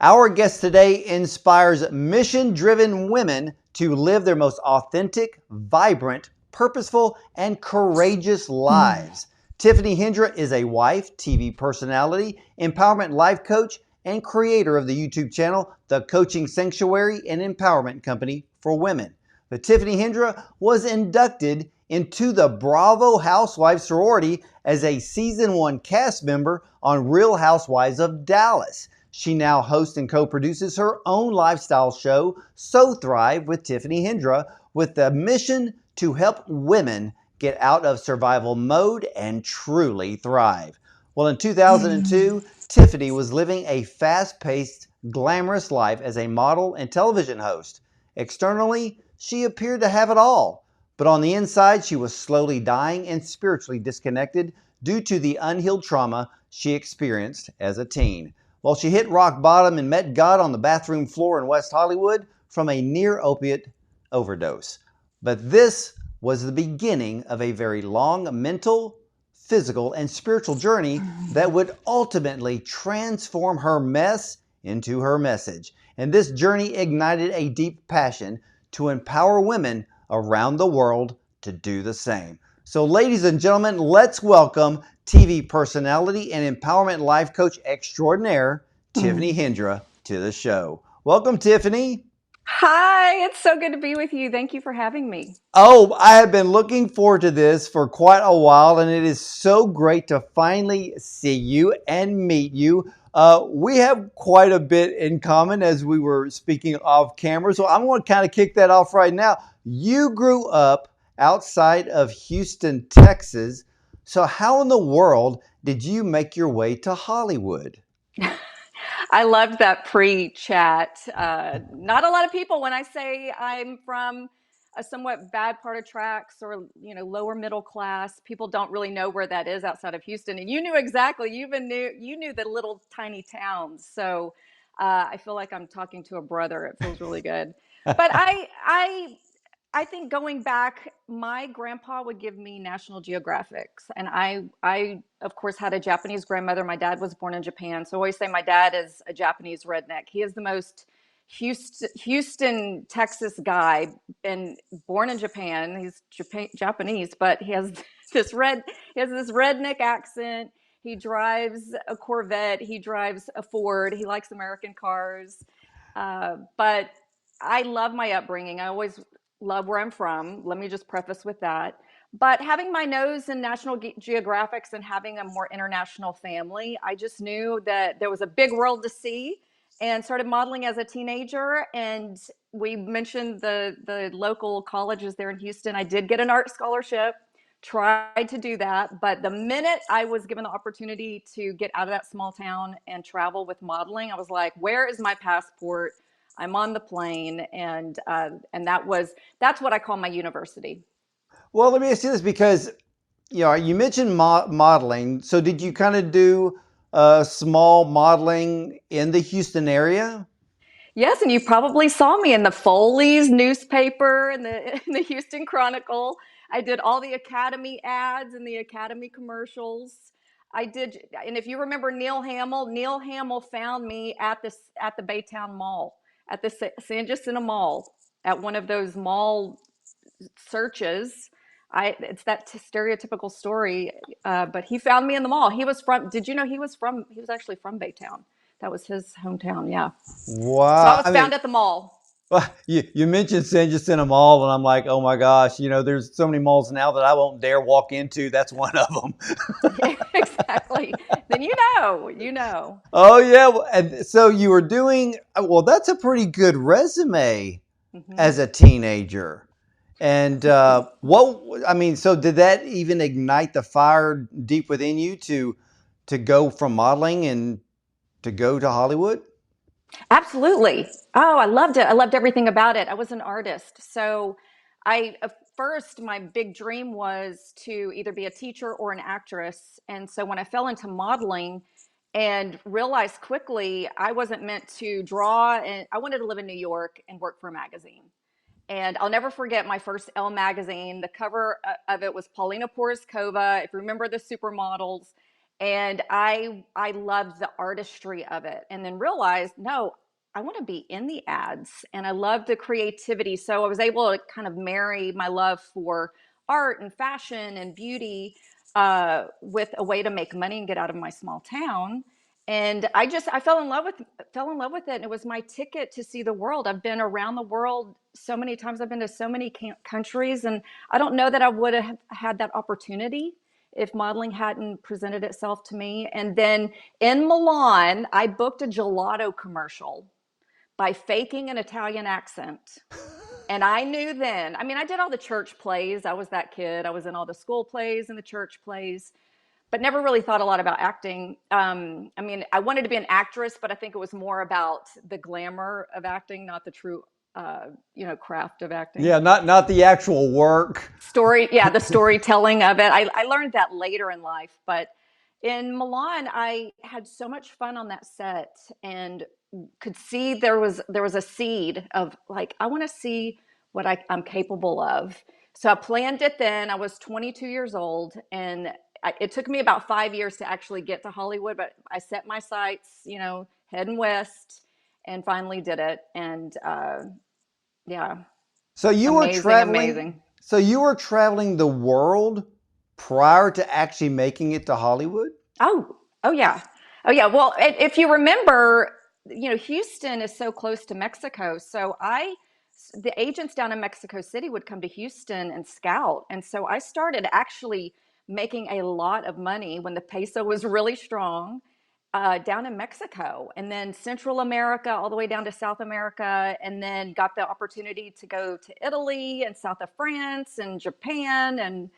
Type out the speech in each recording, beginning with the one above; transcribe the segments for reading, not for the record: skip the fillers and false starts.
Our guest today inspires mission-driven women to live their most authentic, vibrant, purposeful, and courageous lives. Tiffany Hendra is a wife, TV personality, empowerment life coach, and creator of the YouTube channel, The Coaching Sanctuary and Empowerment Company for Women. But Tiffany Hendra was inducted into the Bravo Housewives sorority as a Season 1 cast member on Real Housewives of Dallas. She now hosts and co-produces her own lifestyle show, So Thrive with Tiffany Hendra, with the mission to help women get out of survival mode and truly thrive. Well, in 2002, Tiffany was living a fast-paced, glamorous life as a model and television host. Externally, she appeared to have it all, but on the inside, she was slowly dying and spiritually disconnected due to the unhealed trauma she experienced as a teen. Well, she hit rock bottom and met God on the bathroom floor in West Hollywood from a near opiate overdose. But this was the beginning of a very long mental, physical, and spiritual journey that would ultimately transform her mess into her message. And this journey ignited a deep passion to empower women around the world to do the same. So, ladies and gentlemen, let's welcome TV personality and empowerment life coach extraordinaire, Tiffany Hendra, to the show. Welcome, Tiffany. Hi, it's so good to be with you. Thank you for having me. Oh, I have been looking forward to this for quite a while, and it is so great to finally see you and meet you. We have quite a bit in common as we were speaking off camera, so I'm going to kind of kick that off right now. You grew up outside of Houston, Texas. So how in the world did you make your way to Hollywood? I loved that pre-chat. Not a lot of people, when I say I'm from a somewhat bad part of tracks or lower middle class, people don't really know where that is outside of Houston. And you knew exactly. You knew the little tiny towns. So I feel like I'm talking to a brother. It feels really good. But I think going back, my grandpa would give me National Geographics, and I of course had a Japanese grandmother. My dad was born in Japan, so I always say my dad is a Japanese redneck. He is the most Houston, Texas guy, and born in Japan. He's Japanese, but he has this redneck accent. He drives a Corvette. He drives a Ford. He likes American cars, but I love my upbringing. I always love where I'm from. Let me just preface with that. But having my nose in National Geographics and having a more international family, I just knew that there was a big world to see, and started modeling as a teenager. And we mentioned the local colleges there in Houston. I did get an art scholarship, tried to do that. But the minute I was given the opportunity to get out of that small town and travel with modeling, I was like, where is my passport? I'm on the plane, and that's what I call my university. Well, let me ask you this because you mentioned modeling. So did you kind of do small modeling in the Houston area? Yes, and you probably saw me in the Foley's newspaper and the Houston Chronicle. I did all the Academy ads and the Academy commercials. I did, and if you remember Neil Hamill found me at the Baytown Mall, at the San Jacinto Mall, at one of those mall searches. It's that stereotypical story, but he found me in the mall. He was from. Did you know he was from? He was actually from Baytown. That was his hometown. Yeah. So I Wow. was found at the mall. Well, you mentioned San Jacinto Mall, and I'm like, oh my gosh, there's so many malls now that I won't dare walk into. That's one of them. Exactly. Then you know. Oh yeah, and so you were doing well. That's a pretty good resume Hmm. as a teenager. And so did that even ignite the fire deep within you to go from modeling and to go to Hollywood? Absolutely. Oh, I loved it. I loved everything about it. I was an artist. So at first, my big dream was to either be a teacher or an actress. And so when I fell into modeling and realized quickly I wasn't meant to draw, and I wanted to live in New York and work for a magazine. And I'll never forget my first Elle magazine. The cover of it was Paulina Poroskova, if you remember the supermodels. And I loved the artistry of it, and then realized, no, I want to be in the ads, and I love the creativity. So I was able to kind of marry my love for art and fashion and beauty with a way to make money and get out of my small town. And I fell in love with it, and it was my ticket to see the world. I've been around the world so many times. I've been to so many countries, and I don't know that I would have had that opportunity if modeling hadn't presented itself to me. And then in Milan, I booked a gelato commercial by faking an Italian accent. And I knew then, I mean, I did all the church plays. I was that kid. I was in all the school plays and the church plays, but never really thought a lot about acting. I mean, I wanted to be an actress, but I think it was more about the glamour of acting, not the true, craft of acting. Yeah, not the actual work. The storytelling of it. I learned that later in life, but in Milan, I had so much fun on that set, and could see there was a seed of like, I want to see what I'm capable of. So I planned it then. I was 22 years old, and it took me about 5 years to actually get to Hollywood, but I set my sights, heading west, and finally did it. And yeah, So you were amazing, traveling. amazing. So you were traveling the world prior to actually making it to Hollywood? Oh yeah, oh yeah. Well, if you remember, Houston is so close to Mexico. So the agents down in Mexico City would come to Houston and scout, and so I started actually making a lot of money when the peso was really strong down in Mexico, and then Central America, all the way down to South America, and then got the opportunity to go to Italy and south of France and Japan. And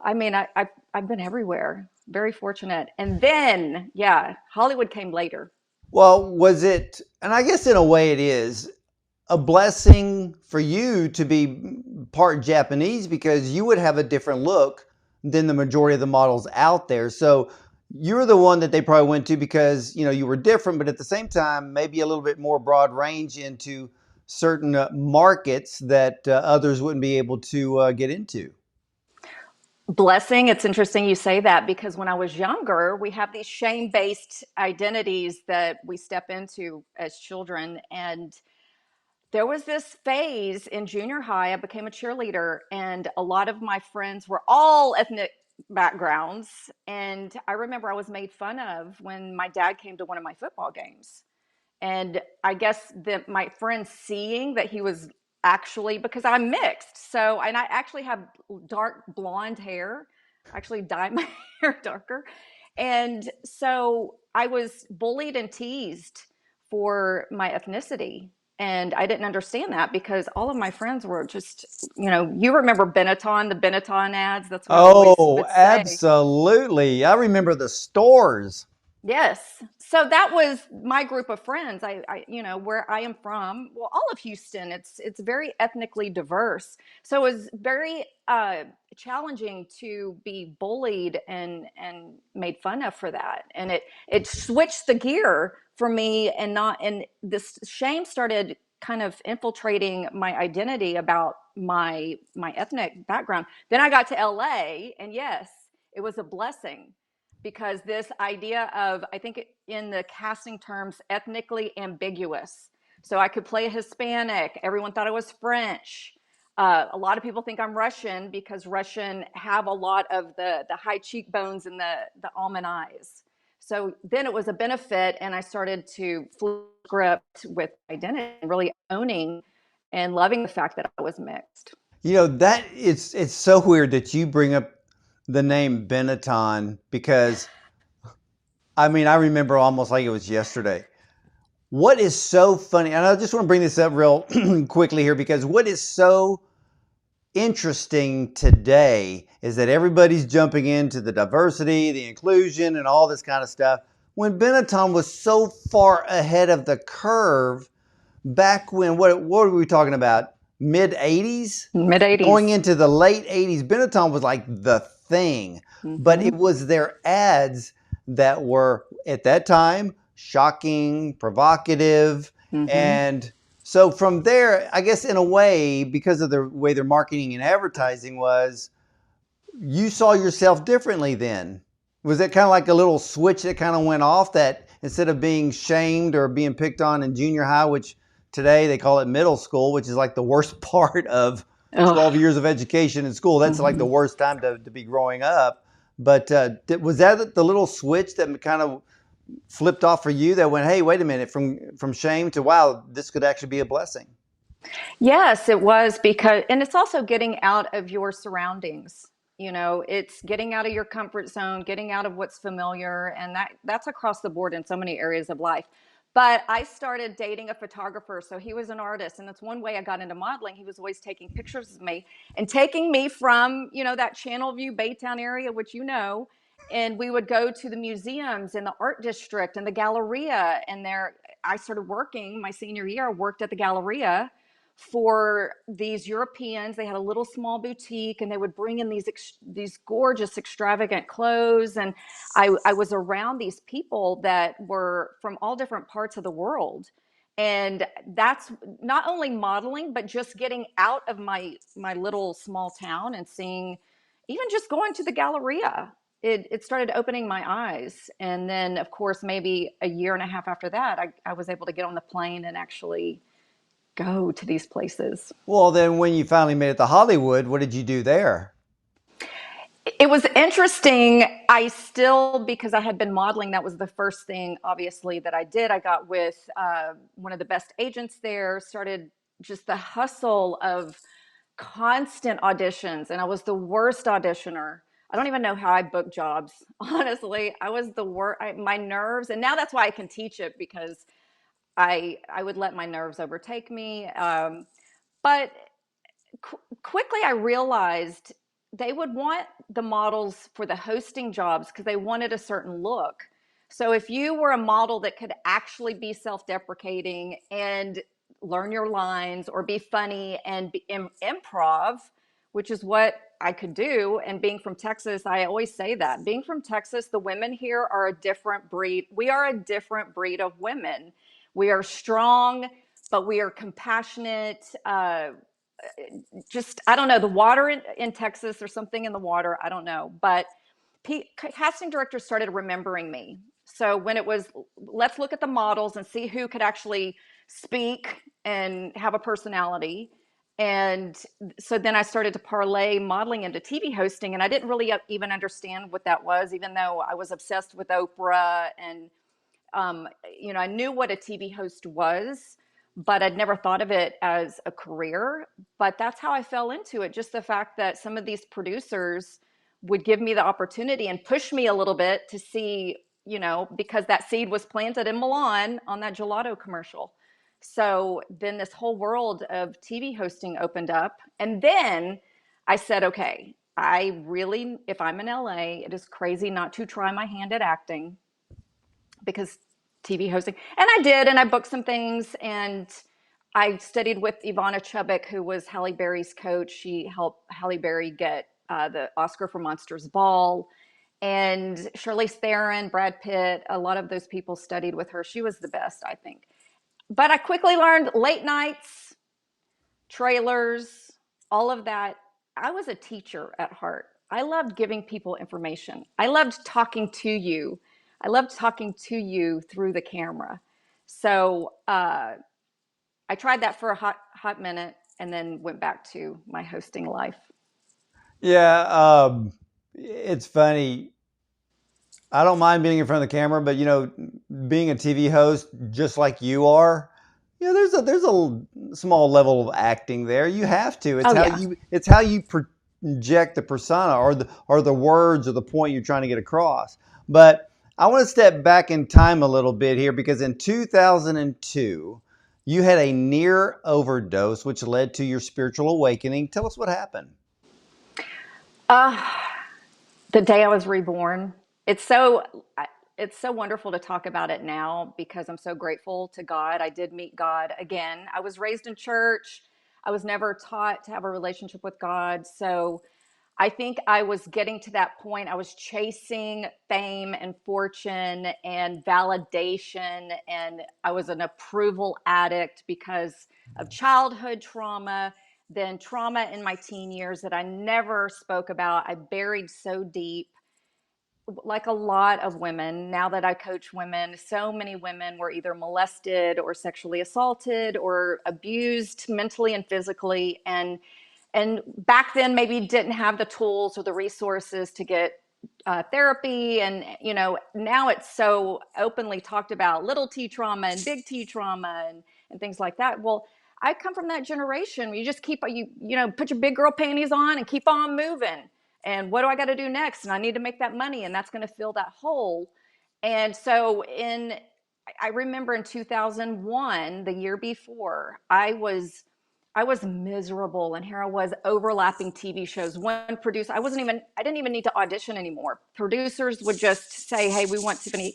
I mean, I've been everywhere. Very fortunate. And then, yeah, Hollywood came later. Well, was it, and I guess in a way it is, a blessing for you to be part Japanese because you would have a different look than the majority of the models out there. So you're the one that they probably went to because, you were different, but at the same time, maybe a little bit more broad range into certain markets that others wouldn't be able to get into. Blessing. It's interesting you say that, because when I was younger, we have these shame-based identities that we step into as children. And there was this phase in junior high. I became a cheerleader, and a lot of my friends were all ethnic backgrounds. And I remember I was made fun of when my dad came to one of my football games. And I guess that my friend, seeing that he was actually, because I'm mixed, so, and I actually have dark blonde hair, I actually dyed my hair darker. And so I was bullied and teased for my ethnicity. And I didn't understand that, because all of my friends were just, you remember Benetton, the Benetton ads. That's what I always Oh, would say. absolutely. I remember the stores. Yes. So that was my group of friends. Where I am from. Well, all of Houston, it's very ethnically diverse. So it was very challenging to be bullied and made fun of for that. And it switched the gear for me, and this shame started kind of infiltrating my identity about my ethnic background. Then I got to LA, and yes, it was a blessing, because this idea of, I think in the casting terms, ethnically ambiguous. So I could play a Hispanic. Everyone thought I was French. A lot of people think I'm Russian, because Russian have a lot of the high cheekbones and the almond eyes. So then it was a benefit, and I started to flip script with identity and really owning and loving the fact that I was mixed. That it's so weird that you bring up the name Benetton because I mean I remember almost like it was yesterday. What is so funny, and I just want to bring this up real quickly here, because what is so interesting today is that everybody's jumping into the diversity, the inclusion, and all this kind of stuff, when Benetton was so far ahead of the curve back when, what were we talking about? Mid 80s? Mid Going 80s. into the late 80s, Benetton was like the thing. But it was their ads that were, at that time, shocking, provocative. And so from there, I guess in a way, because of the way their marketing and advertising was, you saw yourself differently then. Was it kind of like a little switch that kind of went off, that instead of being shamed or being picked on in junior high, which today they call it middle school, which is like the worst part of Oh, 12 years of education in school. That's like the mhm. worst time to be growing up. But was that the little switch that kind of flipped off for you, that went, hey, wait a minute, from shame to, wow, this could actually be a blessing? Yes, it was because, and it's also getting out of your surroundings. You know, it's getting out of your comfort zone, getting out of what's familiar, and that's across the board in so many areas of life. But I started dating a photographer, so he was an artist, and that's one way I got into modeling. He was always taking pictures of me and taking me from, that Channel View Baytown area, which and we would go to the museums and the art district and the Galleria, and there I started working my senior year. I worked at the Galleria for these Europeans. They had a little small boutique, and they would bring in these gorgeous, extravagant clothes. And I was around these people that were from all different parts of the world. And that's not only modeling, but just getting out of my little small town and seeing, even just going to the Galleria. It started opening my eyes. And then, of course, maybe a year and a half after that, I was able to get on the plane and actually go to these places. Well, then when you finally made it to Hollywood, what did you do there? It was interesting. I still, because I had been modeling, that was the first thing, obviously, that I did. I got with one of the best agents there, started just the hustle of constant auditions, and I was the worst auditioner. I don't even know how I booked jobs. Honestly, I was the worst. My nerves, and now that's why I can teach it, because I would let my nerves overtake me. But quickly I realized they would want the models for the hosting jobs because they wanted a certain look. So if you were a model that could actually be self-deprecating and learn your lines, or be funny and improv, which is what I could do. And being from Texas, I always say that being from Texas, the women here are a different breed. We are a different breed of women. We are strong, but we are compassionate. Just, I don't know, the water in Texas, or something in the water, I don't know. But casting directors started remembering me. So when it was, let's look at the models and see who could actually speak and have a personality. And so then I started to parlay modeling into TV hosting, and I didn't really even understand what that was, even though I was obsessed with Oprah. And um, I knew what a TV host was, but I'd never thought of it as a career. But that's how I fell into it. Just the fact that some of these producers would give me the opportunity and push me a little bit to see, because that seed was planted in Milan on that gelato commercial. So then this whole world of TV hosting opened up. And then I said, okay, if I'm in LA, it is crazy not to try my hand at acting, because TV hosting. And I did, and I booked some things, and I studied with Ivana Chubbuck, who was Halle Berry's coach. She helped Halle Berry get the Oscar for Monsters Ball. And Charlize Theron, Brad Pitt, a lot of those people studied with her. She was the best, I think. But I quickly learned late nights, trailers, all of that. I was a teacher at heart. I loved giving people information. I loved talking to you. I loved talking to you through the camera. So I tried that for a hot minute, and then went back to my hosting life. Yeah, it's funny. I don't mind being in front of the camera, but being a TV host, just like you are, there's a small level of acting there. You have to. Oh yeah. It's how you project the persona, or the words, or the point you're trying to get across. But I want to step back in time a little bit here, because in 2002, you had a near overdose, which led to your spiritual awakening. Tell us what happened. Uh, the day I was reborn. It's so it's so wonderful to talk about it now, because I'm so grateful to God. I did meet God again. I was raised in church. I was never taught to have a relationship with God. So I think I was getting to that point. I was chasing fame and fortune and validation, and I was an approval addict because of childhood trauma, then trauma in my teen years that I never spoke about. I buried so deep. like a lot of women, now that I coach women, so many women were either molested or sexually assaulted or abused mentally and physically. And back then maybe didn't have the tools or the resources to get therapy. And now it's so openly talked about, little t trauma and big T trauma and things like that. Well, I come from that generation. You just keep put your big girl panties on and keep on moving. And what do I got to do next? And I need to make that money, and that's going to fill that hole. And so I remember in 2001, the year before, I was miserable, and here I was overlapping TV shows. One producer, I didn't even need to audition anymore. Producers would just say, "Hey, we want Tiffany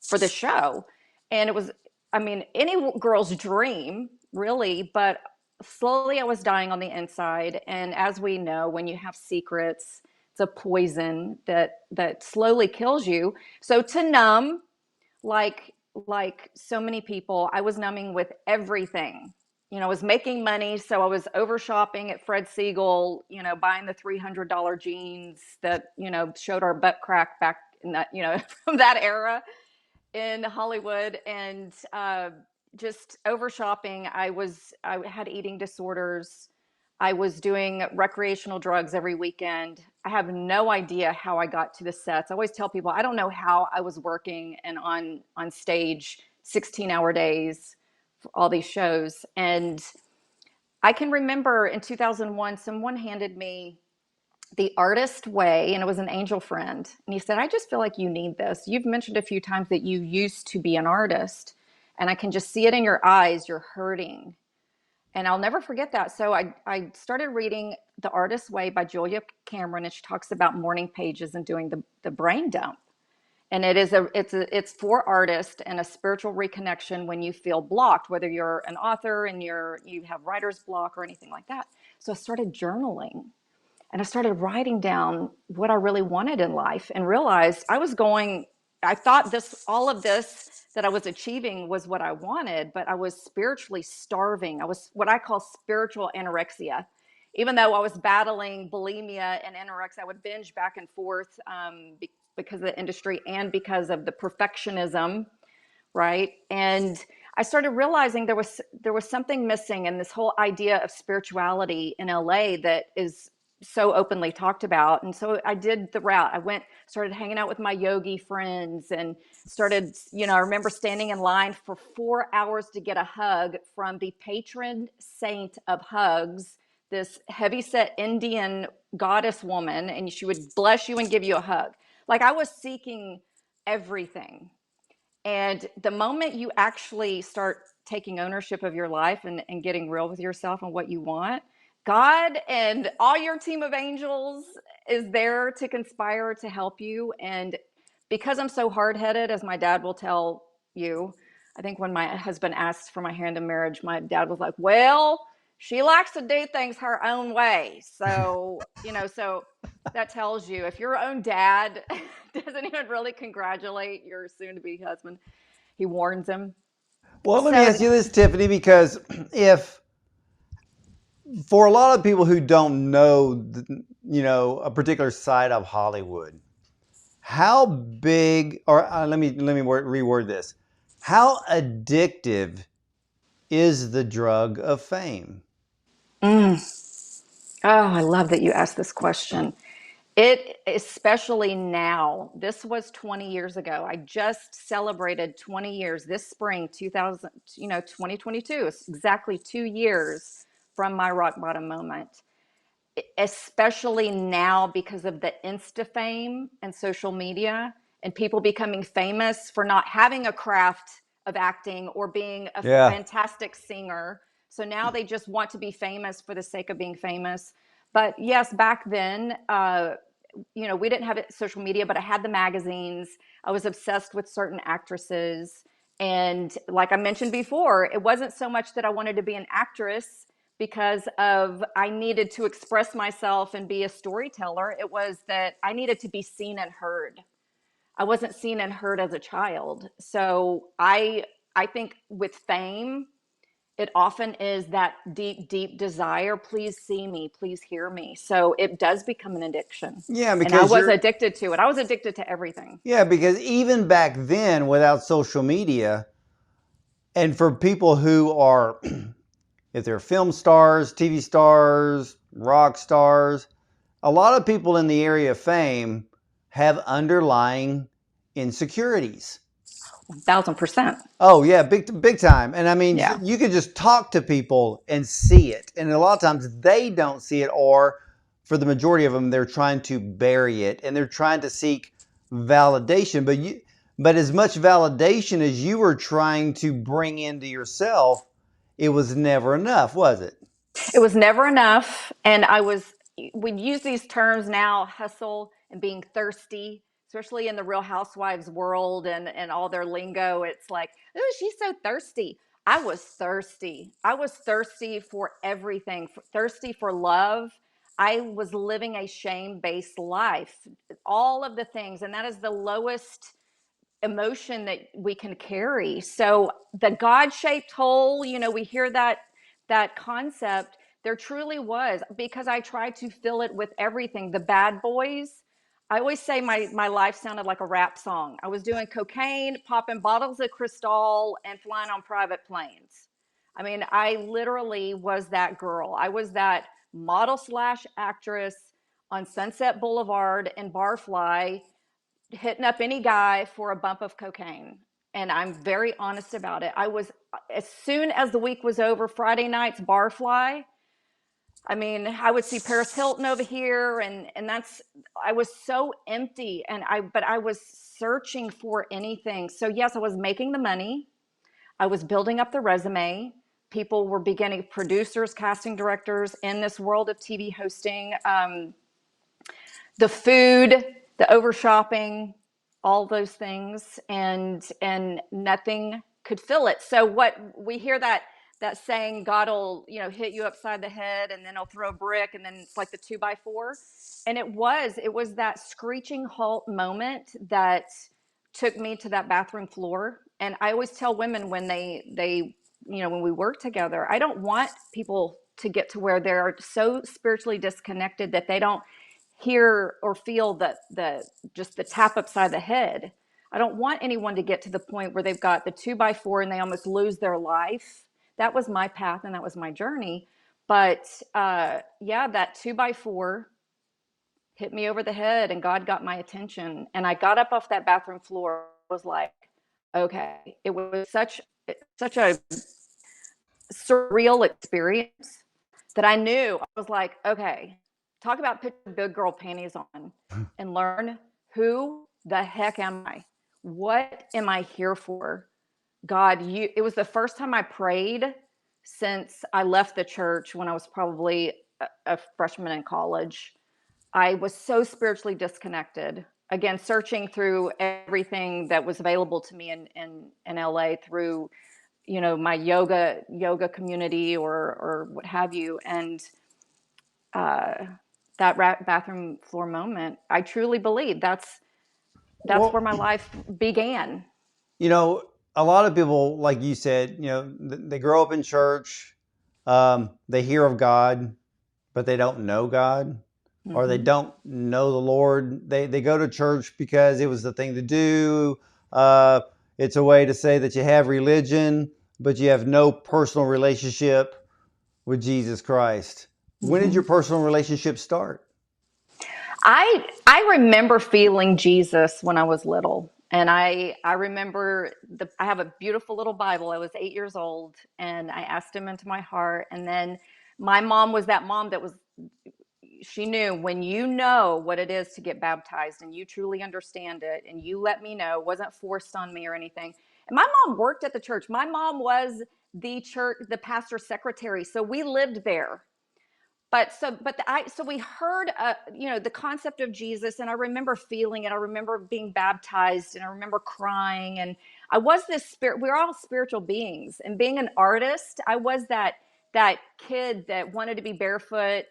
for the show," and it was, I mean, any girl's dream, really. But slowly, I was dying on the inside, and as we know, when you have secrets, it's a poison that slowly kills you. So to numb, like so many people, I was numbing with everything. I was making money, so I was over shopping at Fred Siegel, buying the $300 jeans that, showed our butt crack back in that, from that era in Hollywood, and just over shopping. I had eating disorders. I was doing recreational drugs every weekend. I have no idea how I got to the sets. I always tell people I don't know how I was working and on stage 16-hour days for all these shows. And I can remember in 2001, someone handed me The Artist Way, and it was an angel friend. And he said, I just feel like you need this. You've mentioned a few times that you used to be an artist, and I can just see it in your eyes. You're hurting. And I'll never forget that. So I started reading The Artist's Way by Julia Cameron, and she talks about morning pages and doing the brain dump. And it's for artists and a spiritual reconnection when you feel blocked, whether you're an author and you have writer's block or anything like that. So I started journaling, and I started writing down what I really wanted in life, and realized I thought all of this that I was achieving was what I wanted, but I was spiritually starving. I was what I call spiritual anorexia. Even though I was battling bulimia and anorexia, I would binge back and forth because of the industry and because of the perfectionism, right? And I started realizing there was something missing in this whole idea of spirituality in LA that is so openly talked about. And so I did the route. Started hanging out with my yogi friends, and started, I remember standing in line for 4 hours to get a hug from the patron saint of hugs, this heavyset Indian goddess woman, and she would bless you and give you a hug. Like, I was seeking everything. And the moment you actually start taking ownership of your life and getting real with yourself and what you want, God and all your team of angels is there to conspire to help you. And because I'm so hard headed, as my dad will tell you, I think when my husband asked for my hand in marriage, my dad was like, well, she likes to do things her own way. So, so that tells you, if your own dad doesn't even really congratulate your soon to be husband, he warns him. Well, let me So, ask you this, Tiffany, because if for a lot of people who don't know, a particular side of Hollywood, how big, or let me reword this. How addictive is the drug of fame? oh, I love that you asked this question. It, especially now, this was 20 years ago. I just celebrated 20 years this spring, 2022. It's exactly 2 years from my rock bottom moment. Especially now, because of the Insta fame and social media, and people becoming famous for not having a craft of acting or being a Yeah. fantastic singer. So now they just want to be famous for the sake of being famous. But yes, back then, we didn't have social media, but I had the magazines. I was obsessed with certain actresses. And like I mentioned before, it wasn't so much that I wanted to be an actress because of I needed to express myself and be a storyteller. It was that I needed to be seen and heard. I wasn't seen and heard as a child. So I think with fame, It often is that deep, deep desire. Please see me, please hear me. So it does become an addiction. Yeah, And I because was you're addicted to it. I was addicted to everything. yeah, because even back then without social media, and for people who are if they're film stars, TV stars, rock stars, a lot of people in the area of fame have underlying insecurities. 1,000%. Oh yeah, big time. And I mean, Yeah. you could just talk to people and see it. And a lot of times they don't see it, or for the majority of them, they're trying to bury it and they're trying to seek validation. But as much validation as you were trying to bring into yourself, it was never enough, was it? It was never enough. And we use these terms now, hustle and being thirsty, especially in the Real Housewives world and all their lingo. It's like, oh, she's so thirsty. I was thirsty. I was thirsty for everything, thirsty for love. I was living a shame based life, all of the things. And that is the lowest emotion that we can carry. So the God-shaped hole, we hear that concept. There truly was, because I tried to fill it with everything. The bad boys. I always say my life sounded like a rap song. I was doing cocaine, popping bottles of Cristal, and flying on private planes. I mean, I literally was that girl. I was that model slash actress on Sunset Boulevard in Barfly, hitting up any guy for a bump of cocaine. And I'm very honest about it. I was, as soon as the week was over, Friday nights, Barfly. I mean, I would see Paris Hilton over here, and I was so empty, but I was searching for anything. So yes, I was making the money. I was building up the resume. People were beginning, producers, casting directors in this world of TV hosting. The food, the over shopping, all those things, and nothing could fill it. So what we hear, that saying, God will hit you upside the head and then he'll throw a brick, and then it's like the 2x4. And it was that screeching halt moment that took me to that bathroom floor. And I always tell women when they when we work together, I don't want people to get to where they're so spiritually disconnected that they don't hear or feel the just the tap upside the head. I don't want anyone to get to the point where they've got the 2x4 and they almost lose their life. That was my path and that was my journey. But yeah, that 2x4 hit me over the head and God got my attention. And I got up off that bathroom floor. Was like, okay, it was such a surreal experience that I knew. I was like, okay, talk about put your big girl panties on and learn, who the heck am I? What am I here for? God, it was the first time I prayed since I left the church when I was probably a freshman in college. I was so spiritually disconnected. Again, searching through everything that was available to me in LA through my yoga community or what have you. And uh, that bathroom floor moment, I truly believe that's where Well, my life began. you know, a lot of people, like you said, they grow up in church, they hear of God, but they don't know God, or they Hmm. don't know the Lord. They go to church because it was the thing to do. Uh, it's a way to say that you have religion, but you have no personal relationship with Jesus Christ. When did Hmm. your personal relationship start? I remember feeling Jesus when I was little. And I remember I have a beautiful little Bible. I was 8 years old and I asked him into my heart. And then my mom was that mom that was, she knew, when you know what it is to get baptized and you truly understand it and you let me know, it wasn't forced on me or anything. And my mom worked at the church. My mom was the pastor's secretary. So we lived there. So we heard the concept of Jesus, and I remember feeling it. I remember being baptized, and I remember crying. And I was this spirit. We're all spiritual beings, and being an artist, I was that kid that wanted to be barefoot.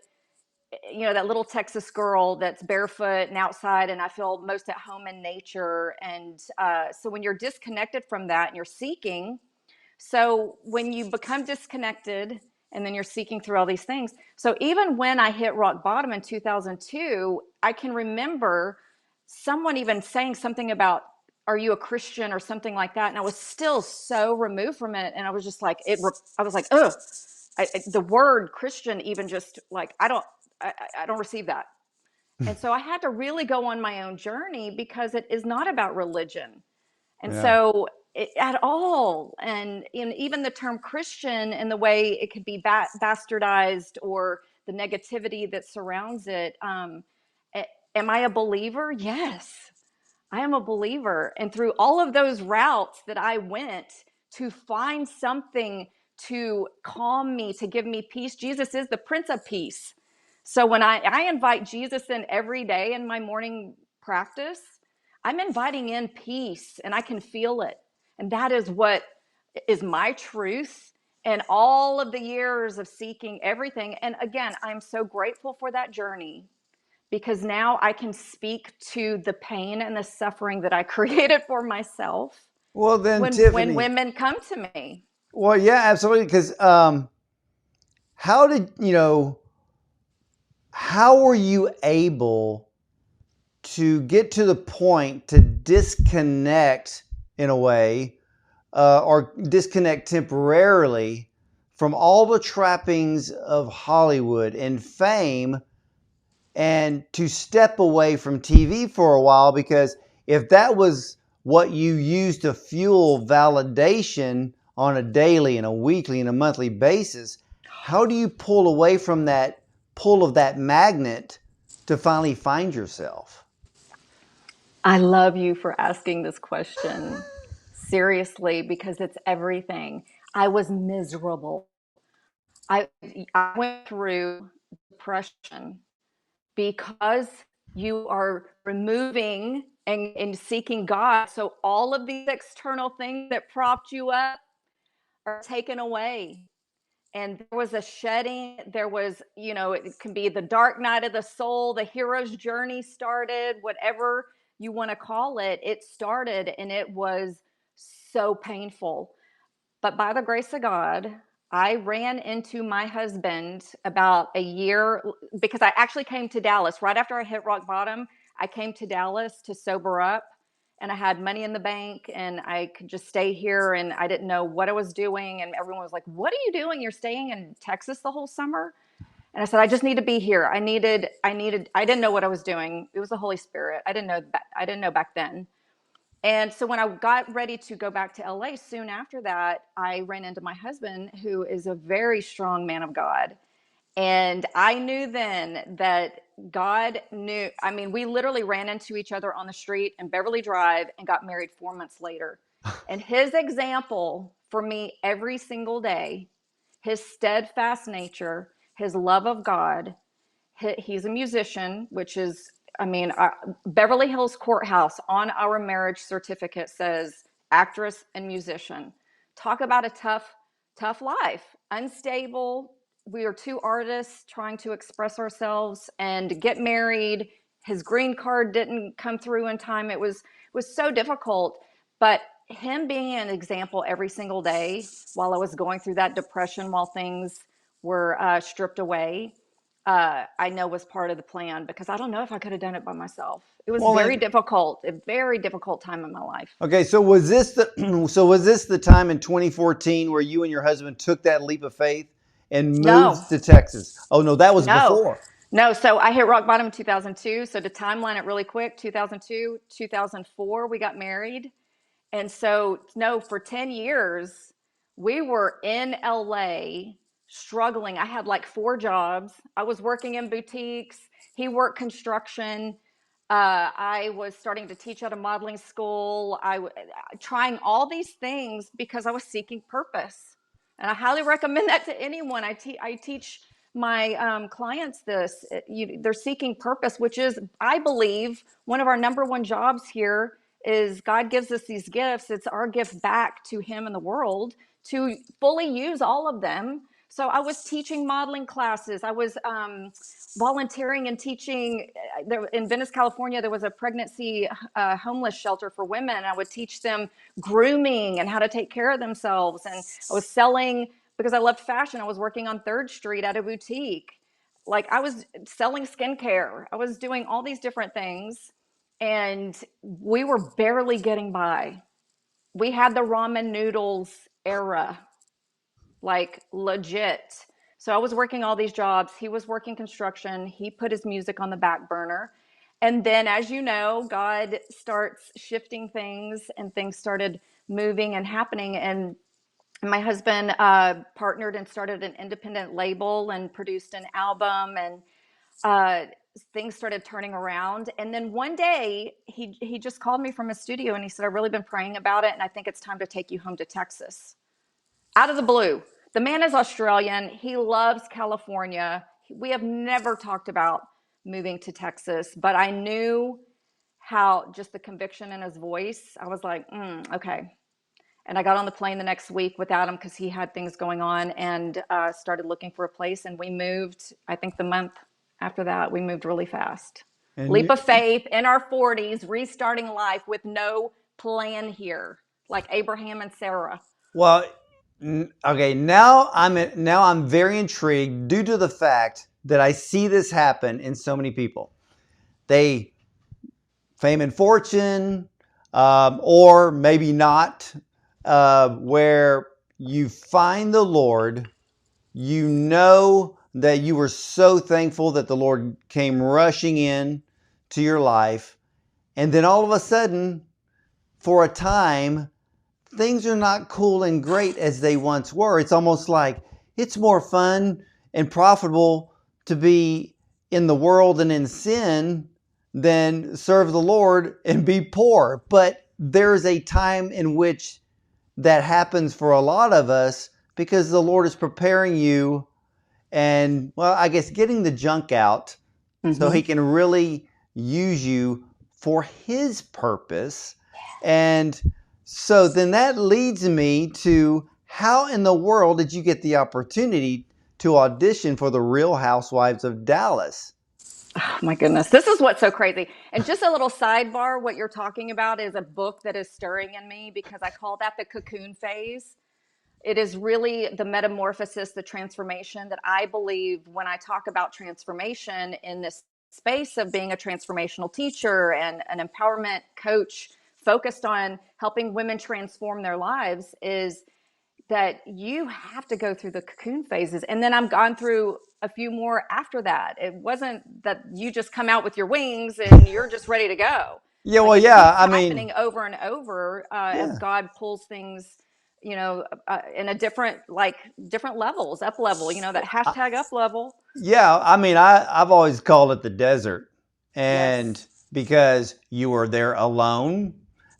That little Texas girl that's barefoot and outside, and I feel most at home in nature. And so when you're disconnected from that, and you're seeking So when you become disconnected and then you're seeking through all these things. So even when I hit rock bottom in 2002, I can remember someone even saying something about, are you a Christian or something like that? And I was still so removed from it. And I was just like, I was like, ugh, the word Christian, even just like, I don't receive that. And so I had to really go on my own journey because it is not about religion. And Yeah. so at all, and even the term Christian and the way it could be bastardized or the negativity that surrounds it. Am I a believer? Yes, I am a believer. And through all of those routes that I went to find something to calm me, to give me peace, Jesus is the Prince of Peace. So when I invite Jesus in every day in my morning practice, I'm inviting in peace and I can feel it. And that is what is my truth. And all of the years of seeking everything. And again, I'm so grateful for that journey because now I can speak to the pain and the suffering that I created for myself Well, then, when Tiffany. women come to me. Well, yeah, absolutely. Because how did how were you able to get to the point to disconnect in a way, or disconnect temporarily from all the trappings of Hollywood and fame, and to step away from TV for a while? Because if that was what you used to fuel validation on a daily and a weekly and a monthly basis, how do you pull away from that pull of that magnet to finally find yourself? I love you for asking this question seriously because it's everything. I was miserable. I, I went through depression because you are removing and seeking God. So all of these external things that propped you up are taken away. And there was a shedding. There was, it can be the dark night of the soul, the hero's journey started, whatever you want to call it. It started and it was so painful. But by the grace of God, I ran into my husband about a year because I actually came to Dallas right after I hit rock bottom. I came to Dallas to sober up and I had money in the bank and I could just stay here and I didn't know what I was doing. And everyone was like, "What are you doing? You're staying in Texas the whole summer?" And I said, "I just need to be here. I didn't know what I was doing. It was the Holy Spirit. I didn't know back then. And so when I got ready to go back to LA soon after that, I ran into my husband, who is a very strong man of God. And I knew then that God knew. I mean, we literally ran into each other on the street in Beverly Drive and got married 4 months later. And his example for me every single day, his steadfast nature, his love of God, he's a musician, which is, I mean, Beverly Hills Courthouse on our marriage certificate says actress and musician. Talk about a tough life, unstable. We are two artists trying to express ourselves and get married. His green card didn't come through in time. It was so difficult, but him being an example every single day while I was going through that depression, while things were stripped away, I know was part of the plan because I don't know if I could have done it by myself. It was Well, very then, difficult, a very difficult time in my life. okay, so was this the was this the time in 2014 where you and your husband took that leap of faith and No, moved to Texas? Oh no, that was no, before. no. So I hit rock bottom in 2002. So to timeline it really quick, 2002, 2004, we got married. And so, no, for 10 years, we were in LA struggling. I had like 4 jobs. I was working in boutiques. He worked construction. I was starting to teach at a modeling school. Trying all these things because I was seeking purpose. And I highly recommend that to anyone. I teach my clients this. They're seeking purpose, which is, I believe, one of our number one jobs here is God gives us these gifts. It's our gift back to Him and the world to fully use all of them So I was teaching modeling classes. I was volunteering and teaching. There, in Venice, California, there was a pregnancy homeless shelter for women. And I would teach them grooming and how to take care of themselves. And I was selling, because I loved fashion, I was working on 3rd Street at a boutique. Like, I was selling skincare. I was doing all these different things. And we were barely getting by. We had the ramen noodles era, like legit. So I was working all these jobs. He was working construction. He put his music on the back burner. And then, as you know, God starts shifting things and things started moving and happening. And my husband partnered and started an independent label and produced an album. And uh, things started turning around. And then one day he just called me from his studio and he said, I've really been praying about it. And I think it's time to take you home to Texas. Out of the blue. The man is Australian. He loves California. We have never talked about moving to Texas, but I knew how just the conviction in his voice. I was like, okay. And I got on the plane the next week without him because he had things going on, and started looking for a place. And we moved, I think the month after that, we moved really fast. And Leap you, of faith in our 40s, restarting life with no plan here, like Abraham and Sarah. well, okay, now I'm very intrigued due to the fact that I see this happen in so many people. They fame and fortune, or maybe not, where you find the Lord, you know that you were so thankful that the Lord came rushing in to your life, and then all of a sudden, for a time, things are not cool and great as they once were. It's almost like it's more fun and profitable to be in the world and in sin than serve the Lord and be poor. But there's a time in which that happens for a lot of us because the Lord is preparing you and, well, I guess getting the junk out so Mm-hmm. he can really use you for his purpose. And so then that leads me to, how in the world did you get the opportunity to audition for the Real Housewives of Dallas? Oh my goodness. This is what's so crazy. And just a little sidebar, what you're talking about is a book that is stirring in me because I call that the cocoon phase. It is really the metamorphosis, the transformation that I believe when I talk about transformation in this space of being a transformational teacher and an empowerment coach focused on helping women transform their lives, is that you have to go through the cocoon phases. And then I've gone through a few more after that. It wasn't that you just come out with your wings and you're just ready to go. Yeah, Like, well, it yeah, keeps I mean, happening over and over as yeah. God pulls things, in a different, like different levels, up level, that I, hashtag up level. yeah, I mean, I've always called it the desert. And Yes. because you are there alone,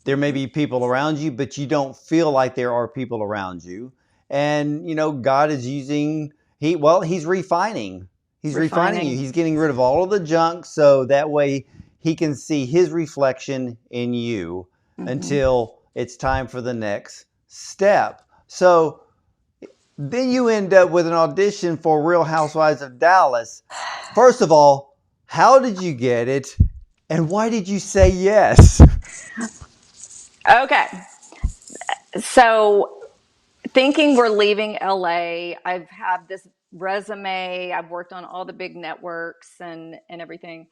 there may be people around you, but you don't feel like there are people around you. And, God is using, he's refining. He's refining you. Refining. He's getting rid of all of the junk so that way he can see his reflection in you Mm-hmm. until it's time for the next step. So, then you end up with an audition for Real Housewives of Dallas. First of all, how did you get it? And why did you say yes? Okay. So, thinking we're leaving LA, I've had this resume, I've worked on all the big networks and everything.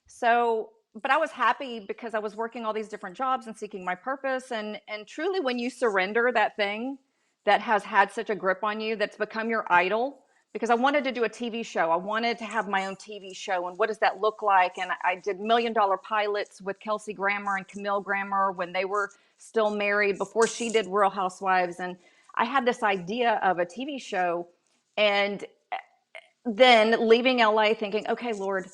So, but I was happy because I was working all these different jobs and seeking my purpose, and truly when you surrender that thing that has had such a grip on you that's become your idol, because I wanted to do a TV show. I wanted to have my own TV show, and what does that look like? And I did $1 million pilots with Kelsey Grammer and Camille Grammer when they were still married before she did Real Housewives. And I had this idea of a TV show, and then leaving LA thinking, okay, Lord,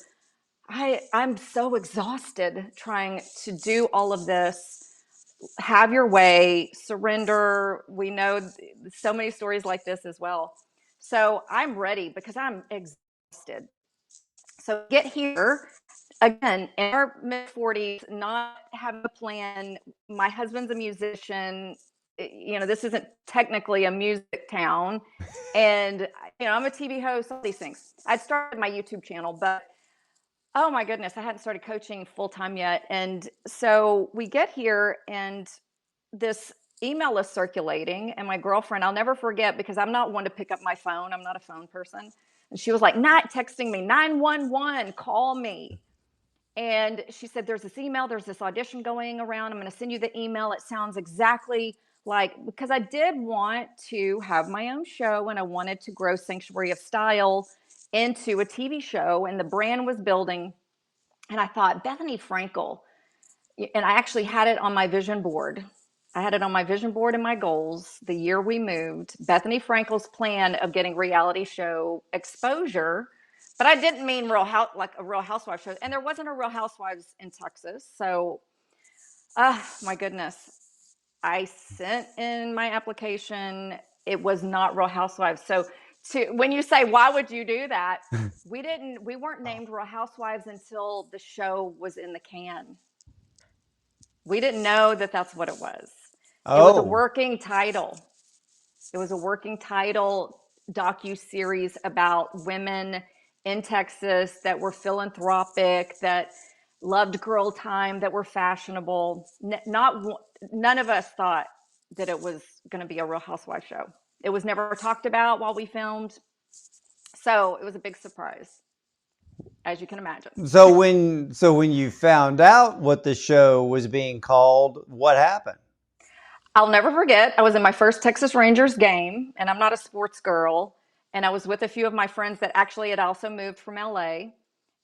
I'm so exhausted trying to do all of this. Have your way, surrender. We know so many stories like this as well. So I'm ready because I'm exhausted. So get here again in our mid 40s, not having a plan. My husband's a musician. this isn't technically a music town. And, I'm a TV host, all these things. I'd started my YouTube channel, but oh my goodness, I hadn't started coaching full time yet. And so we get here, and this email is circulating, and my girlfriend, I'll never forget, because I'm not one to pick up my phone. I'm not a phone person. And she was like, not texting me, 911, call me. And she said, there's this email, there's this audition going around. I'm going to send you the email. It sounds exactly like, because I did want to have my own show, and I wanted to grow Sanctuary of Style into a TV show, and the brand was building. And I thought, Bethany Frankel, and I actually had it on my vision board. I had it on my vision board and my goals the year we moved. Bethany Frankel's plan of getting reality show exposure, but I didn't mean like a Real Housewives show, and there wasn't a Real Housewives in Texas. So, my goodness, I sent in my application. It was not Real Housewives. So, when you say why would you do that, we weren't named Real Housewives until the show was in the can. We didn't know that that's what it was. It was a Oh, working title. It was a working title docu-series about women in Texas that were philanthropic, that loved girl time, that were fashionable. None of us thought that it was going to be a Real Housewives show. It was never talked about while we filmed. So it was a big surprise, as you can imagine. so when you found out what the show was being called, what happened? I'll never forget, I was in my first Texas Rangers game, and I'm not a sports girl. And I was with a few of my friends that actually had also moved from LA.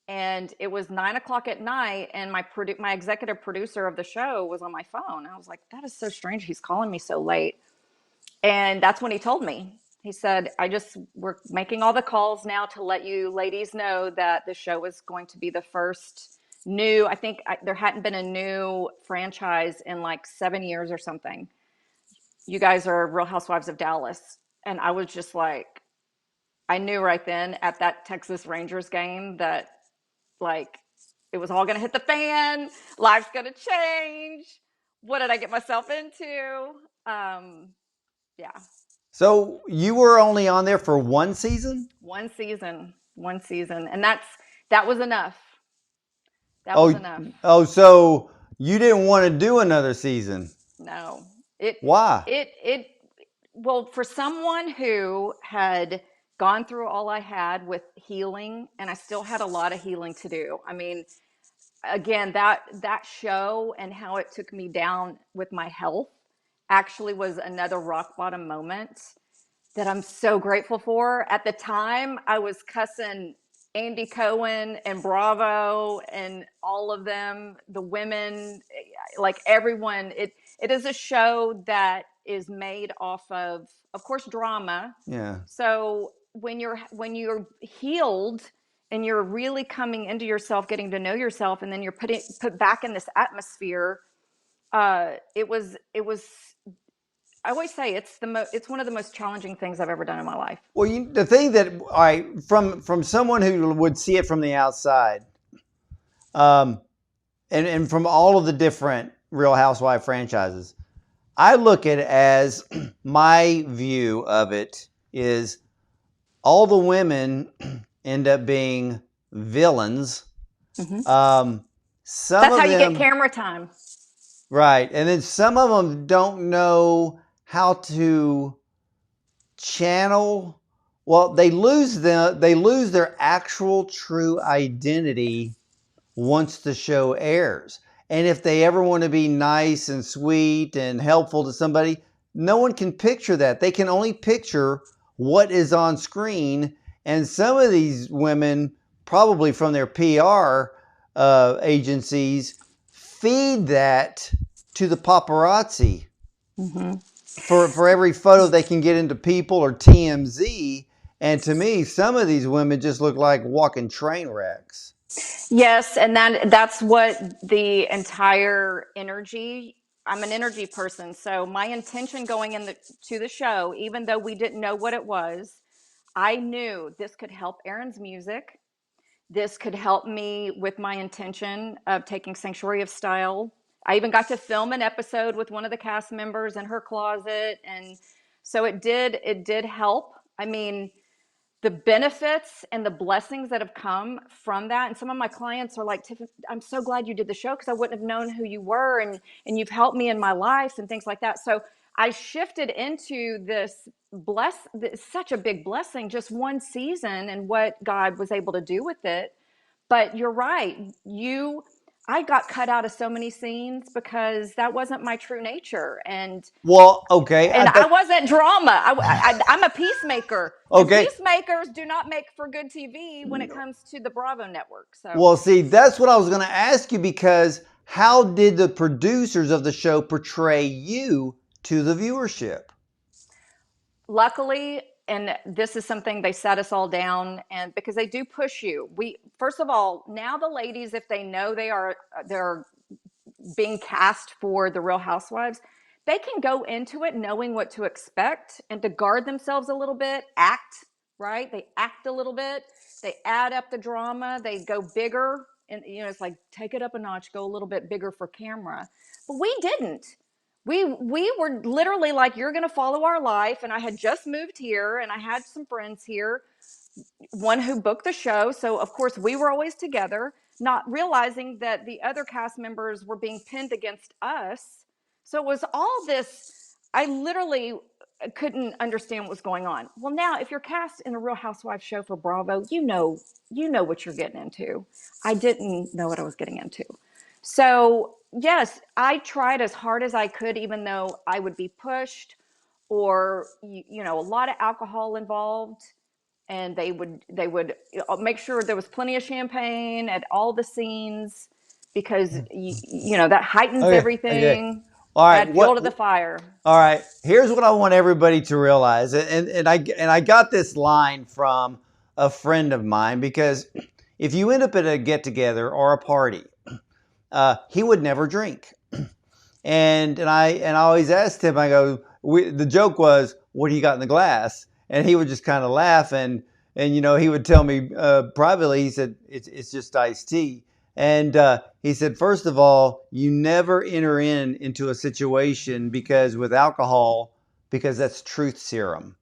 And it was 9 o'clock at night, and my executive producer of the show was on my phone. I was like, that is so strange. He's calling me so late. And that's when he told me. He said, we're making all the calls now to let you ladies know that the show is going to be the first new, there hadn't been a new franchise in like 7 years or something. You guys are Real Housewives of Dallas. And I was just like, I knew right then at that Texas Rangers game that like it was all going to hit the fan. Life's going to change. What did I get myself into? Yeah, So you were only on there for one season? one season. And that was enough. That was Oh, enough. oh, so you didn't want to do another season. No, it, Why? it, well, for someone who had gone through all I had with healing, and I still had a lot of healing to do. I mean, again, that show and how it took me down with my health actually was another rock bottom moment that I'm so grateful for. At the time, I was cussing Andy Cohen and Bravo and all of them, the women, like everyone. It is a show that is made off of course, drama. Yeah. So when you're healed and you're really coming into yourself, getting to know yourself, and then you're put back in this atmosphere, it was I always say it's one of the most challenging things I've ever done in my life. Well, the thing that from someone who would see it from the outside, um, and from all of the different Real Housewife franchises, I look at it as my view of it is all the women end up being villains. Mm-hmm. Some That's of how you them, get camera time. right, and then some of them don't know how to channel. Well, they lose their actual true identity once the show airs. And if they ever want to be nice and sweet and helpful to somebody, no one can picture that. They can only picture what is on screen. And some of these women, probably from their PR agencies, feed that to the paparazzi. Mm-hmm. For every photo they can get into People or TMZ. And to me, some of these women just look like walking train wrecks. Yes, and that's what the entire energy. I'm an energy person, so my intention going to the show, even though we didn't know what it was, I knew this could help Aaron's music. This could help me with my intention of taking Sanctuary of Style I even got to film an episode with one of the cast members in her closet. And so it did help. I mean, the benefits and the blessings that have come from that. And some of my clients are like, Tiffany, I'm so glad you did the show because I wouldn't have known who you were, and you've helped me in my life and things like that. So I shifted into this such a big blessing, just one season and what God was able to do with it. But you're right. I got cut out of so many scenes because that wasn't my true nature. Well, okay. And I wasn't drama. I'm a peacemaker, and Okay. peacemakers do not make for good TV when it comes to the Bravo network. So Well, see, that's what I was going to ask you, because how did the producers of the show portray you to the viewership? luckily, and this is something they set us all down, and because they do push you. We first of all, now the ladies, if they know they're being cast for the Real Housewives, they can go into it knowing what to expect and to guard themselves a little bit, act, right? They act a little bit, they add up the drama, they go bigger. And, it's like, take it up a notch, go a little bit bigger for camera. But we didn't. We were literally like, you're going to follow our life. And I had just moved here and I had some friends here, one who booked the show. So, of course, we were always together, not realizing that the other cast members were being pinned against us. So it was all this. I literally couldn't understand what was going on. Well, now, if you're cast in a Real Housewives show for Bravo, you know what you're getting into. I didn't know what I was getting into. So, yes, I tried as hard as I could, even though I would be pushed or, a lot of alcohol involved, and they would make sure there was plenty of champagne at all the scenes because that heightens Okay. Okay. everything. All right. Add fuel to the fire. All right. Here's what I want everybody to realize, and I got this line from a friend of mine, because if you end up at a get together or a party, he would never drink. And I always asked him, I go, the joke was, what do you got in the glass? And he would just kind of laugh, and he would tell me privately, he said, it's just iced tea. And he said, first of all, you never enter into a situation with alcohol, because that's truth serum.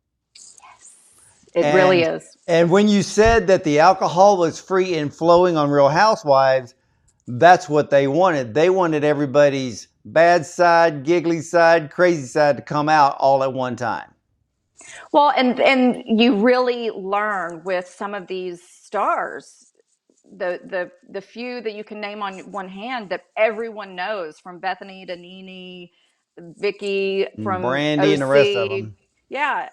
It really And is. and when you said that the alcohol was free and flowing on Real Housewives, that's what they wanted. They wanted everybody's bad side, giggly side, crazy side to come out all at one time. Well, and you really learn with some of these stars, the few that you can name on one hand that everyone knows, from Bethany to Nene, Vicky from Brandy and the rest of OC. them. Yeah,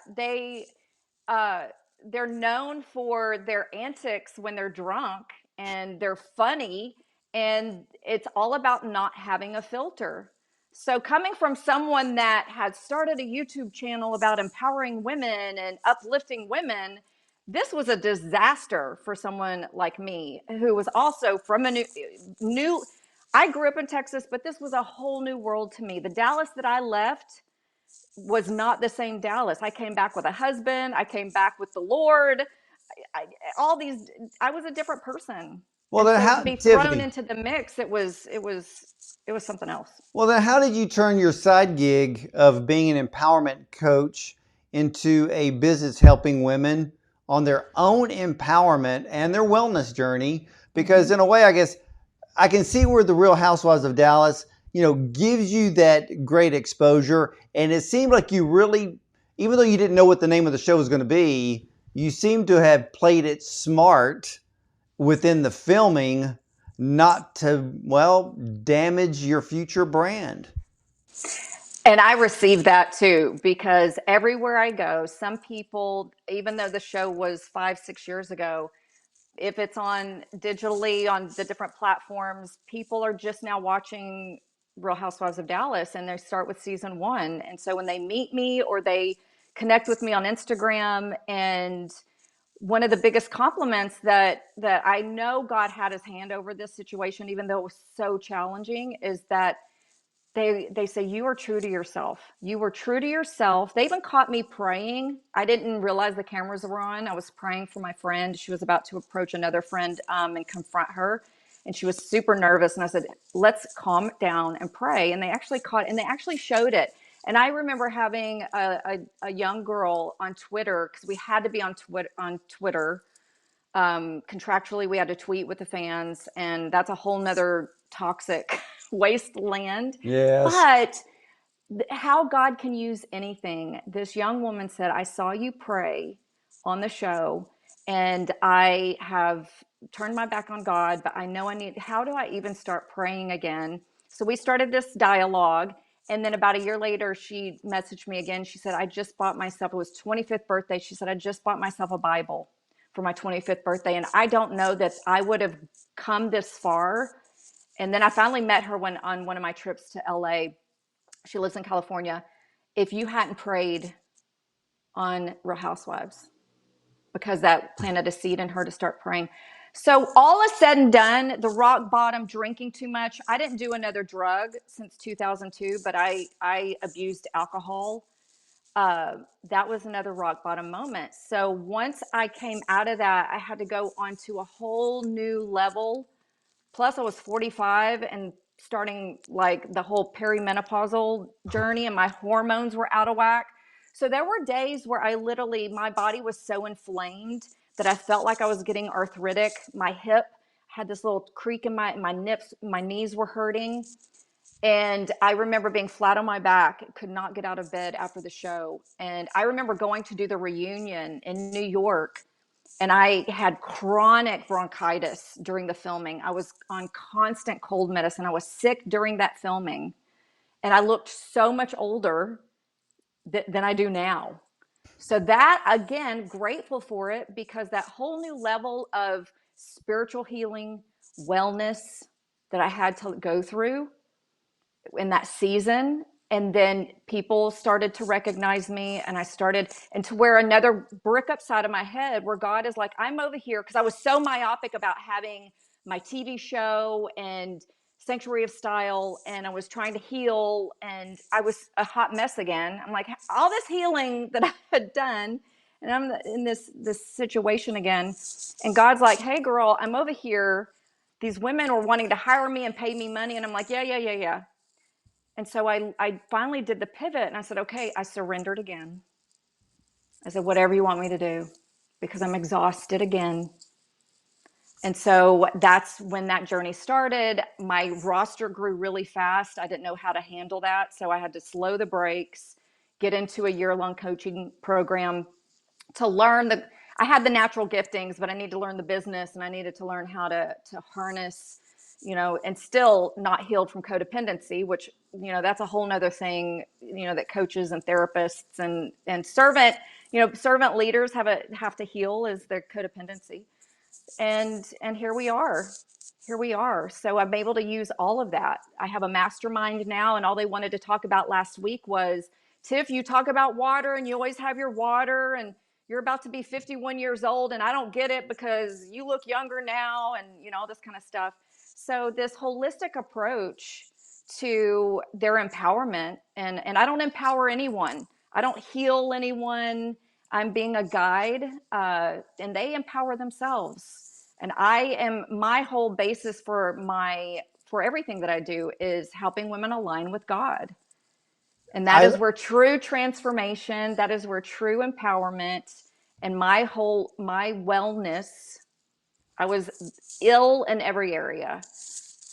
uh, they're known for their antics when they're drunk, and they're funny, and it's all about not having a filter. So, coming from someone that had started a YouTube channel about empowering women and uplifting women, this was a disaster for someone like me, who was also from a new. I grew up in Texas, but this was a whole new world to me. The Dallas that I left was not the same Dallas. I came back with a husband. I came back with the Lord. I, all these, I was a different person. Well, And then so to how, be thrown Tiffany? into the mix, it was something else. Well, then how did you turn your side gig of being an empowerment coach into a business helping women on their own empowerment and their wellness journey? Because in a way, I guess I can see where the Real Housewives of Dallas, gives you that great exposure. And it seemed like you really, even though you didn't know what the name of the show was going to be, you seem to have played it smart within the filming, not to, well, damage your future brand. And I received that too, because everywhere I go, some people, even though the show was 5, 6 years ago, if it's on digitally on the different platforms, people are just now watching Real Housewives of Dallas, and they start with season 1. And so when they meet me or they connect with me on Instagram, and one of the biggest compliments that I know God had his hand over this situation, even though it was so challenging, is that they say, you are true to yourself. You were true to yourself. They even caught me praying. I didn't realize the cameras were on. I was praying for my friend. She was about to approach another friend and confront her. and she was super nervous. And I said, let's calm it down and pray. And they actually showed it. And I remember having a young girl on Twitter, because we had to be on Twitter. Contractually, we had to tweet with the fans, and that's a whole nother toxic wasteland. Yes. But how God can use anything. This young woman said, I saw you pray on the show, and I have turned my back on God, but I know how do I even start praying again? So we started this dialogue. And then about a year later, she messaged me again. She said, I just bought myself, it was 25th birthday. She said, I just bought myself a Bible for my 25th birthday. And I don't know that I would have come this far. And then I finally met her on one of my trips to LA. She lives in California. If you hadn't prayed on Real Housewives, because that planted a seed in her to start praying. So all is said and done, the rock bottom, drinking too much. I didn't do another drug since 2002, but I abused alcohol. That was another rock bottom moment. So once I came out of that, I had to go onto a whole new level. Plus I was 45 and starting like the whole perimenopausal journey, and my hormones were out of whack. So there were days where my body was so inflamed that I felt like I was getting arthritic. My hip had this little creak in my knees were hurting. And I remember being flat on my back, could not get out of bed after the show. And I remember going to do the reunion in New York, and I had chronic bronchitis during the filming. I was on constant cold medicine. I was sick during that filming, and I looked so much older than I do now. So that, again, grateful for it, because that whole new level of spiritual healing, wellness that I had to go through in that season. And then people started to recognize me, and and to wear another brick upside of my head, where God is like, I'm over here, because I was so myopic about having my TV show and Sanctuary of Style, and I was trying to heal, and I was a hot mess again. I'm like, all this healing that I had done, and I'm in this situation again. And God's like, hey girl, I'm over here. These women were wanting to hire me and pay me money. And I'm like, yeah. And so I finally did the pivot, and I said, okay, I surrendered again. I said, whatever you want me to do, because I'm exhausted again. And so that's when that journey started. My roster grew really fast. I didn't know how to handle that. So I had to slow the brakes, get into a year-long coaching program to learn I had the natural giftings, but I need to learn the business, and I needed to learn how to harness, and still not healed from codependency, which, that's a whole nother thing, that coaches and therapists and servant leaders have to heal, is their codependency. And here we are. So I'm able to use all of that. I have a mastermind now, and all they wanted to talk about last week was, Tiff, you talk about water, and you always have your water, and you're about to be 51 years old, and I don't get it because you look younger now, and all this kind of stuff. So this holistic approach to their empowerment, and I don't empower anyone. I don't heal anyone. I'm being a guide, and they empower themselves. And my whole basis for everything that I do is helping women align with God. And that is where true transformation, that is where true empowerment, and my wellness, I was ill in every area.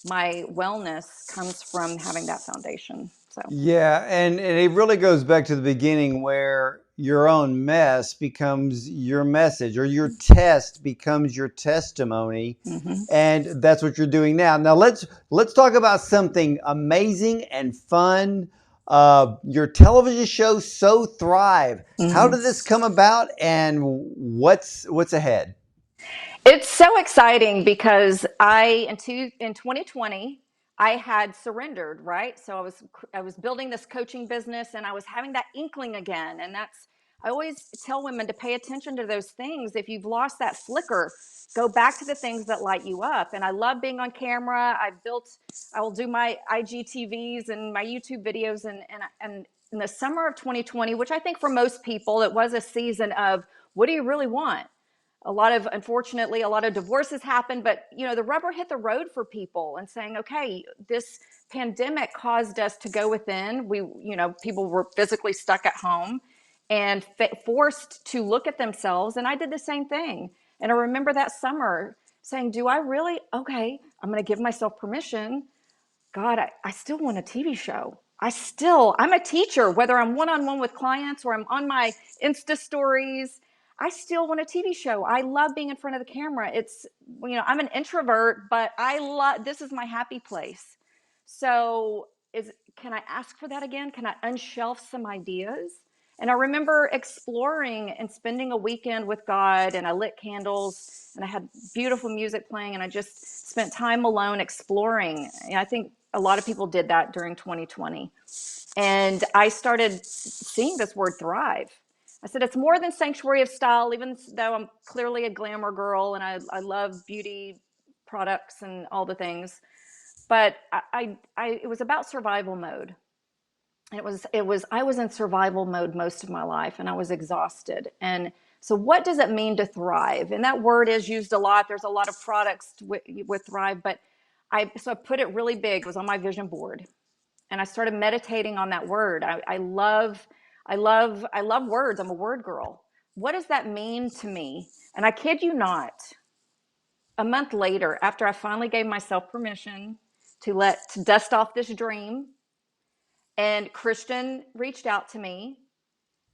My wellness comes from having that foundation. So Yeah, and it really goes back to the beginning, where your own mess becomes your message, or your test becomes your testimony. mm-hmm. And that's what you're doing now. Now let's talk about something amazing and fun. Your television show, So Thrive. Mm-hmm. How did this come about, and what's ahead? It's so exciting because in 2020, I had surrendered, right? So I was building this coaching business, and I was having that inkling again. And I always tell women to pay attention to those things. If you've lost that flicker, go back to the things that light you up. And I love being on camera. I will do my IGTVs and my YouTube videos. And in the summer of 2020, which I think for most people, it was a season of, what do you really want? unfortunately, a lot of divorces happened, but the rubber hit the road for people and saying, okay, this pandemic caused us to go within. People were physically stuck at home and forced to look at themselves. And I did the same thing. And I remember that summer saying, do I really? Okay, I'm going to give myself permission. God, I still want a TV show. I'm a teacher, whether I'm one-on-one with clients or I'm on my Insta stories. I still want a TV show. I love being in front of the camera. I'm an introvert, but this is my happy place. So can I ask for that again? Can I unshelf some ideas? And I remember exploring and spending a weekend with God, and I lit candles and I had beautiful music playing, and I just spent time alone exploring. And I think a lot of people did that during 2020. And I started seeing this word thrive. I said, it's more than sanctuary of style, even though I'm clearly a glamour girl and I love beauty products and all the things. But it was about survival mode. I was in survival mode most of my life, and I was exhausted. And so what does it mean to thrive? And that word is used a lot. There's a lot of products with thrive, but I put it really big. It was on my vision board, and I started meditating on that word. I love words. I'm a word girl. What does that mean to me? And I kid you not, a month later, after I finally gave myself permission to dust off this dream, and Christian reached out to me,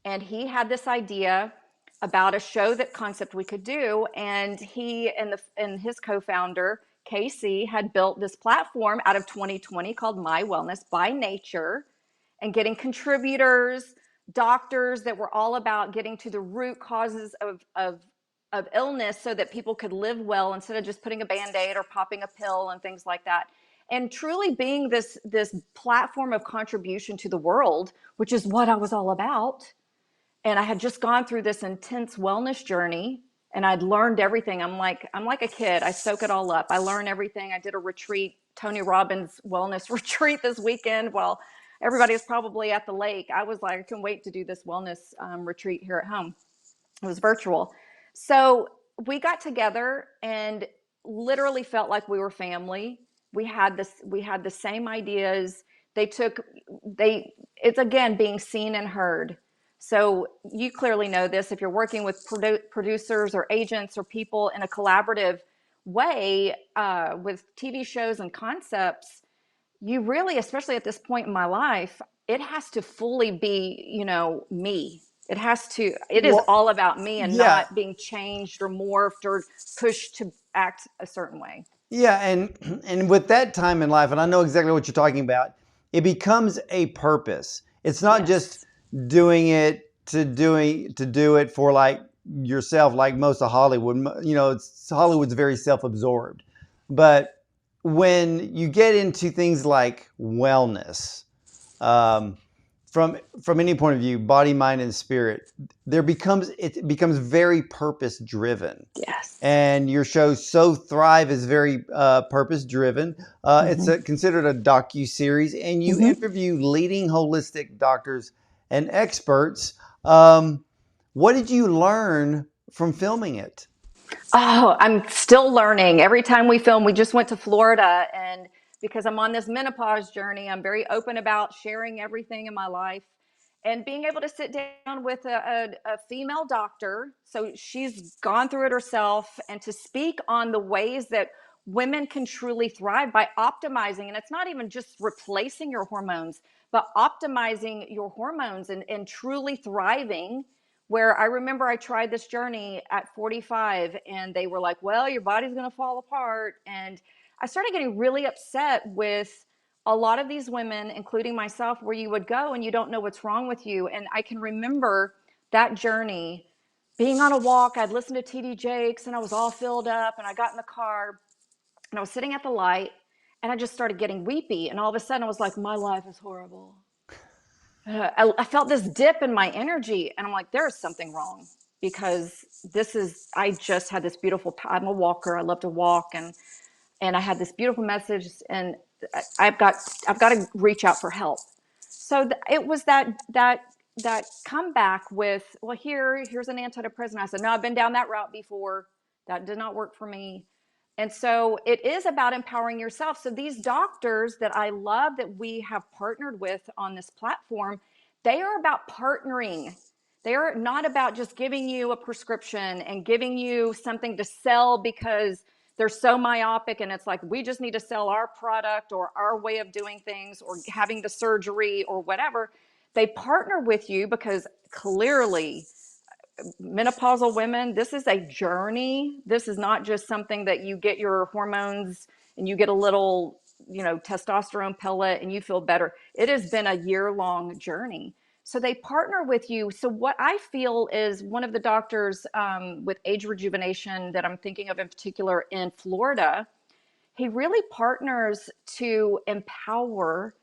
and he had this idea about a show that concept we could do. And he and his co-founder, Casey, had built this platform out of 2020 called My Wellness by Nature, and getting contributors, doctors that were all about getting to the root causes of illness so that people could live well instead of just putting a Band-Aid or popping a pill and things like that. And truly being this platform of contribution to the world, which is what I was all about. And I had just gone through this intense wellness journey, and I'd learned everything. I'm like a kid. I soak it all up. I learn everything. I did a retreat, Tony Robbins wellness retreat this weekend while everybody was probably at the lake. I was like, I can't wait to do this wellness retreat here at home. It was virtual. So we got together and literally felt like we were family. We had the same ideas. It's again being seen and heard. So you clearly know this if you're working with producers or agents or people in a collaborative way with TV shows and concepts. You really, especially at this point in my life, it has to fully be, me. It is Well, all about me and yeah, not being changed or morphed or pushed to act a certain way. yeah, and with that time in life, and I know exactly what you're talking about, it becomes a purpose. It's not just Yes. doing it to do it for like yourself, like most of Hollywood. Hollywood's very self-absorbed. But when you get into things like wellness, um, from any point of view, body, mind, and spirit, it becomes very purpose driven. Yes. And your show So Thrive is very purpose driven. It's Mm-hmm. considered a docu-series, and you Mm-hmm. interview leading holistic doctors and experts. What did you learn from filming it? Oh, I'm still learning. Every time we film, we just went to Florida, and because I'm on this menopause journey, I'm very open about sharing everything in my life and being able to sit down with a female doctor. So she's gone through it herself, and to speak on the ways that women can truly thrive by optimizing. And it's not even just replacing your hormones, but optimizing your hormones and truly thriving, where I remember I tried this journey at 45 and they were like, well, your body's going to fall apart. And I started getting really upset with a lot of these women, including myself, where you would go and you don't know what's wrong with you. And I can remember that journey being on a walk. I'd listened to TD Jakes and I was all filled up, and I got in the car and I was sitting at the light and I just started getting weepy. And all of a sudden I was like, my life is horrible. I felt this dip in my energy, and I'm like, there is something wrong, because I just had this beautiful, I'm a walker. I love to walk, and I had this beautiful message, and I've got to reach out for help. So it was that that come back with, well, here's an antidepressant. I said, no, I've been down that route before. That did not work for me. And so it is about empowering yourself. So these doctors that I love that we have partnered with on this platform, they are about partnering. They are not about just giving you a prescription and giving you something to sell because they're so myopic and it's like, we just need to sell our product or our way of doing things or having the surgery or whatever. They partner with you because clearly menopausal women, this is a journey. This is not just something that you get your hormones and you get a little, testosterone pellet and you feel better. It has been a year-long journey. So they partner with you. So what I feel is one of the doctors with age rejuvenation that I'm thinking of in particular in Florida, he really partners to empower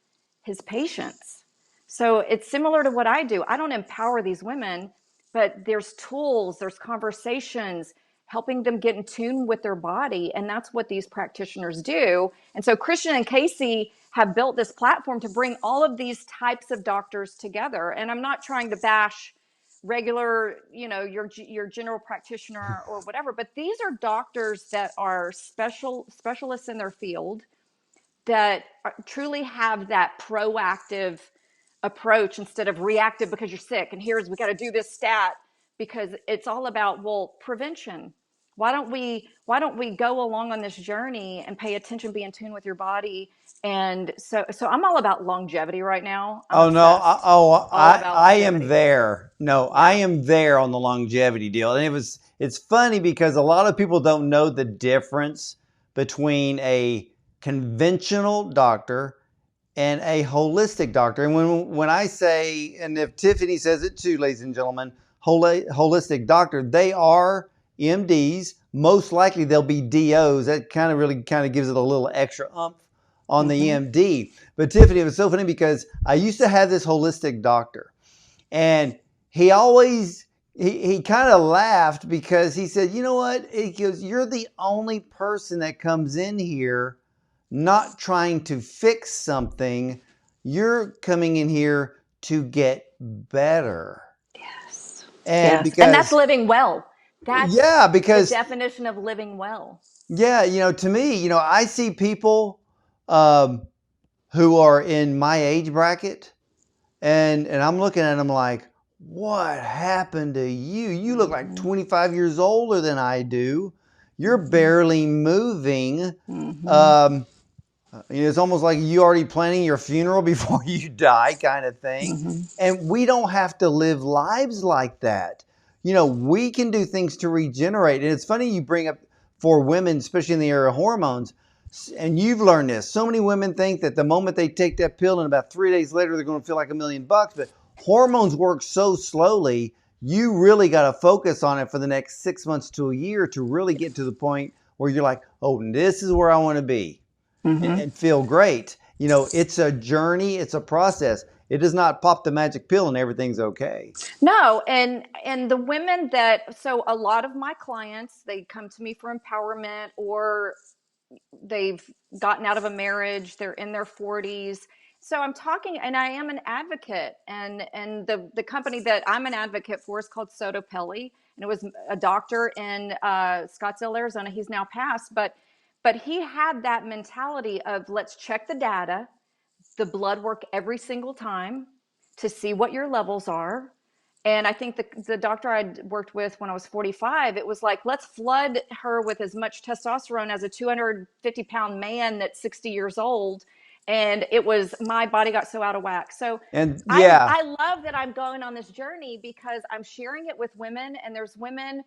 his patients. So it's similar to what I do. I don't empower these women, but there's tools, there's conversations, helping them get in tune with their body. And that's what these practitioners do. And so Christian and Casey have built this platform to bring all of these types of doctors together. And I'm not trying to bash regular, your general practitioner or whatever, but these are doctors that are specialists in their field that truly have that proactive approach instead of reactive because you're sick and we got to do this stat, because it's all about, well, prevention. Why don't we go along on this journey and pay attention, be in tune with your body? And so I'm all about longevity right now. I'm Oh no! obsessed. All about I am longevity. there. No, I Yeah. am there on the longevity deal, and it's funny because a lot of people don't know the difference between a conventional doctor and a holistic doctor. And when I say, and if Tiffany says it too, ladies and gentlemen, holistic doctor, they are MDs. Most likely they'll be DOs. That really gives it a little extra oomph on the Mm-hmm. MD. But Tiffany, it was so funny because I used to have this holistic doctor, and he always he kind of laughed because he said, you know what? He goes, you're the only person that comes in here not trying to fix something. You're coming in here to get better. Yes. And Yes. And that's because, living well. That's yeah, the because, definition of living well. yeah, to me, I see people um, who are in my age bracket, and I'm looking at them like, what happened to you? You look like Mm-hmm. 25 years older than I do. You're Mm-hmm. barely moving. Mm-hmm. Um, it's almost like you already planning your funeral before you die, kind of thing. Mm-hmm. And we don't have to live lives like that. We can do things to regenerate. And it's funny you bring up for women, especially in the area of hormones, and you've learned this. So many women think that the moment they take that pill and about 3 days later, they're going to feel like $1,000,000. But hormones work so slowly, you really got to focus on it for the next 6 months to a year to really get to the point where you're like, oh, this is where I want to be Mm-hmm. and feel great. It's a journey, it's a process. It does not pop the magic pill and everything's okay. No, and the women that, so a lot of my clients, they come to me for empowerment, or they've gotten out of a marriage, they're in their 40s. So I'm talking, and I am an advocate, and the company that I'm an advocate for is called Sotopelli, and it was a doctor in Scottsdale, Arizona. He's now passed, but he had that mentality of, let's check the data, the blood work every single time to see what your levels are. And I think the doctor I'd worked with when I was 45, it was like, let's flood her with as much testosterone as a 250-pound man that's 60 years old. And it was, my body got so out of whack. So And I, yeah, I love that I'm going on this journey because I'm sharing it with women. And there's women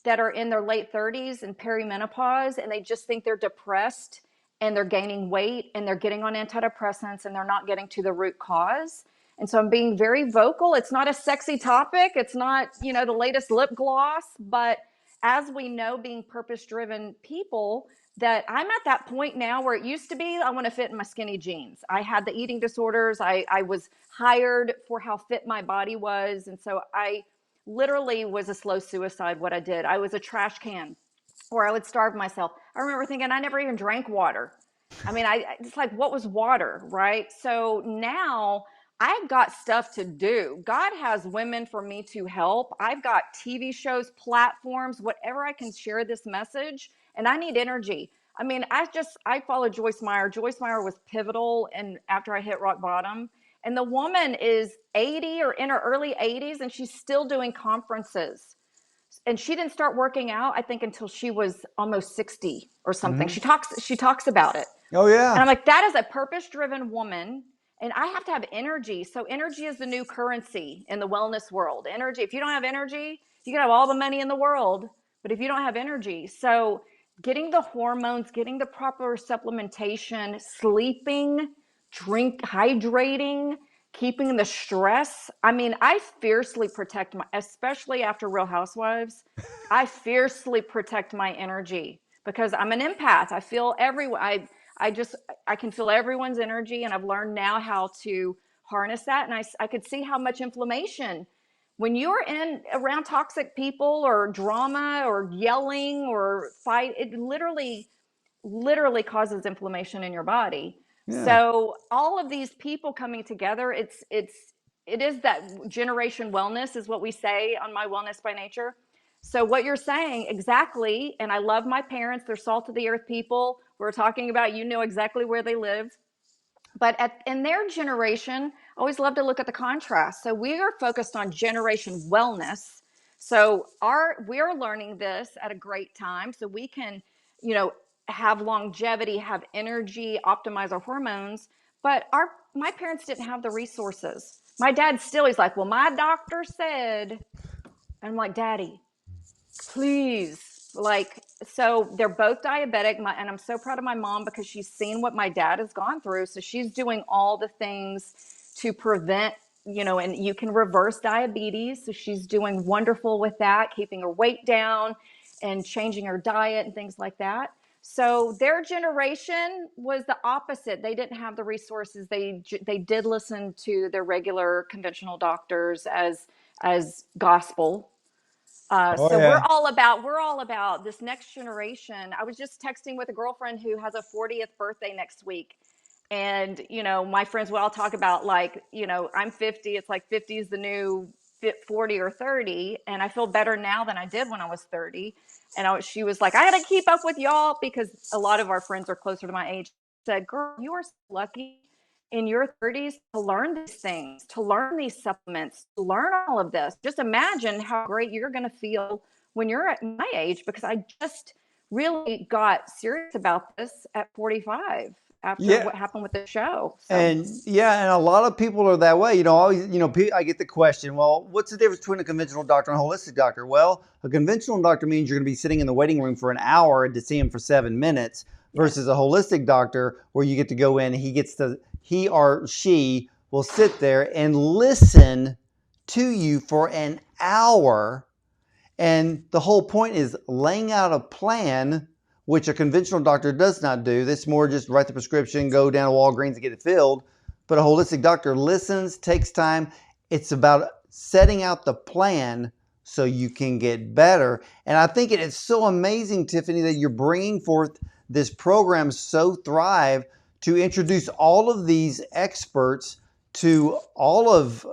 that are in their late 30s and perimenopause, and they just think they're depressed and they're gaining weight and they're getting on antidepressants and they're not getting to the root cause. And so I'm being very vocal. It's not a sexy topic. It's not, the latest lip gloss, but as we know, being purpose driven people, that I'm at that point now where it used to be, I want to fit in my skinny jeans. I had the eating disorders. I was hired for how fit my body was. And so I literally was a slow suicide. What I did, I was a trash can, or I would starve myself. I remember thinking I never even drank water. I mean, it's like, what was water, right? So now I've got stuff to do. God has women for me to help. I've got TV shows, platforms, whatever I can share this message, and I need energy. I mean, I follow Joyce Meyer. Joyce Meyer was pivotal and after I hit rock bottom. And the woman is 80 or in her early 80s, and she's still doing conferences. And she didn't start working out, I think, until she was almost 60 or something. Hmm. She talks about it. Oh And I'm yeah. like, that is a purpose driven woman. And I have to have energy. So energy is the new currency in the wellness world. Energy. If you don't have energy, you can have all the money in the world. But if you don't have energy, so getting the hormones, getting the proper supplementation, sleeping, hydrating, keeping the stress. I mean, I fiercely protect especially after Real Housewives, I fiercely protect my energy because I'm an empath. I feel I just I can feel everyone's energy, and I've learned now how to harness that. And I could see how much inflammation when you're in around toxic people or drama or yelling or fight. It literally causes inflammation in your body. Yeah. So all of these people coming together, it is that generation wellness is what we say on my Wellness by Nature. So what you're saying exactly, and I love my parents, they're salt of the earth people. We're talking about, you know exactly where they live. But in their generation, I always love to look at the contrast. So we are focused on generation wellness. So we're learning this at a great time so we can, you know, have longevity, have energy, optimize our hormones. But my parents didn't have the resources. My dad still, he's like, well, my doctor said, and I'm like, Daddy, please. Like, so they're both diabetic, and I'm so proud of my mom because she's seen what my dad has gone through. So she's doing all the things to prevent, and you can reverse diabetes. So she's doing wonderful with that, keeping her weight down and changing her diet and things like that. So their generation was the opposite. They didn't have the resources. They did listen to their regular conventional doctors as gospel. Oh So we're yeah. all about this next generation. I was just texting with a girlfriend who has a 40th birthday next week. And, my friends will all talk about like, I'm 50. It's like 50 is the new 40 or 30. And I feel better now than I did when I was 30. And she was like, I got to keep up with y'all because a lot of our friends are closer to my age. I said, girl, you are so lucky in your 30s to learn these things, to learn these supplements, to learn all of this. Just imagine how great you're going to feel when you're at my age, because I just really got serious about this at 45 after Yeah. what happened with the show. So, And yeah, and a lot of people are that way. Always, I get the question, well, what's the difference between a conventional doctor and a holistic doctor? Well, a conventional doctor means you're going to be sitting in the waiting room for an hour to see him for 7 minutes versus yes. a holistic doctor where you get to go in, he or she will sit there and listen to you for an hour. And the whole point is laying out a plan, which a conventional doctor does not do. That's more just write the prescription, go down to Walgreens and get it filled. But a holistic doctor listens, takes time. It's about setting out the plan so you can get better. And I think it is so amazing, Tiffany, that you're bringing forth this program, So Thrive, to introduce all of these experts to all of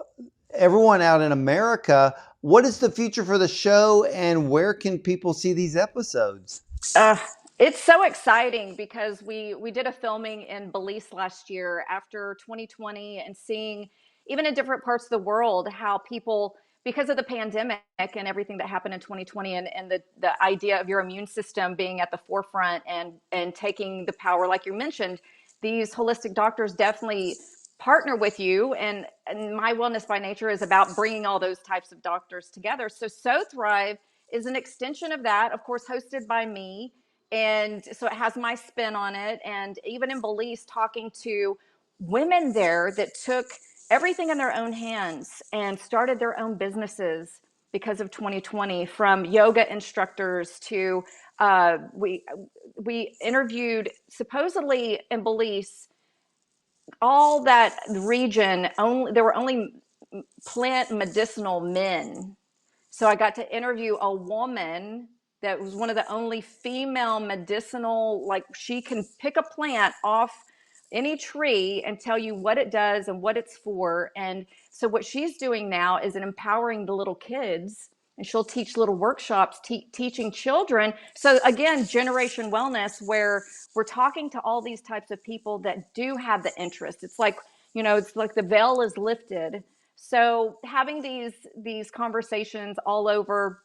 everyone out in America. What is the future for the show, and where can people see these episodes? Uh, it's so exciting because we did a filming in Belize last year after 2020 and seeing even in different parts of the world how people, because of the pandemic and everything that happened in 2020 and the idea of your immune system being at the forefront and taking the power, like you mentioned, these holistic doctors definitely partner with you, and my Wellness by Nature is about bringing all those types of doctors together. So Thrive is an extension of that, of course, hosted by me. And so it has my spin on it. And even in Belize, talking to women there that took everything in their own hands and started their own businesses because of 2020, from yoga instructors to we interviewed supposedly in Belize, all that region, only there were only plant medicinal men. So I got to interview a woman that was one of the only female medicinal, like she can pick a plant off any tree and tell you what it does and what it's for. And so what she's doing now is empowering the little kids, and she'll teach little workshops teaching children. So again, generation wellness, where we're talking to all these types of people that do have the interest. It's like, it's like the veil is lifted. So having these conversations all over,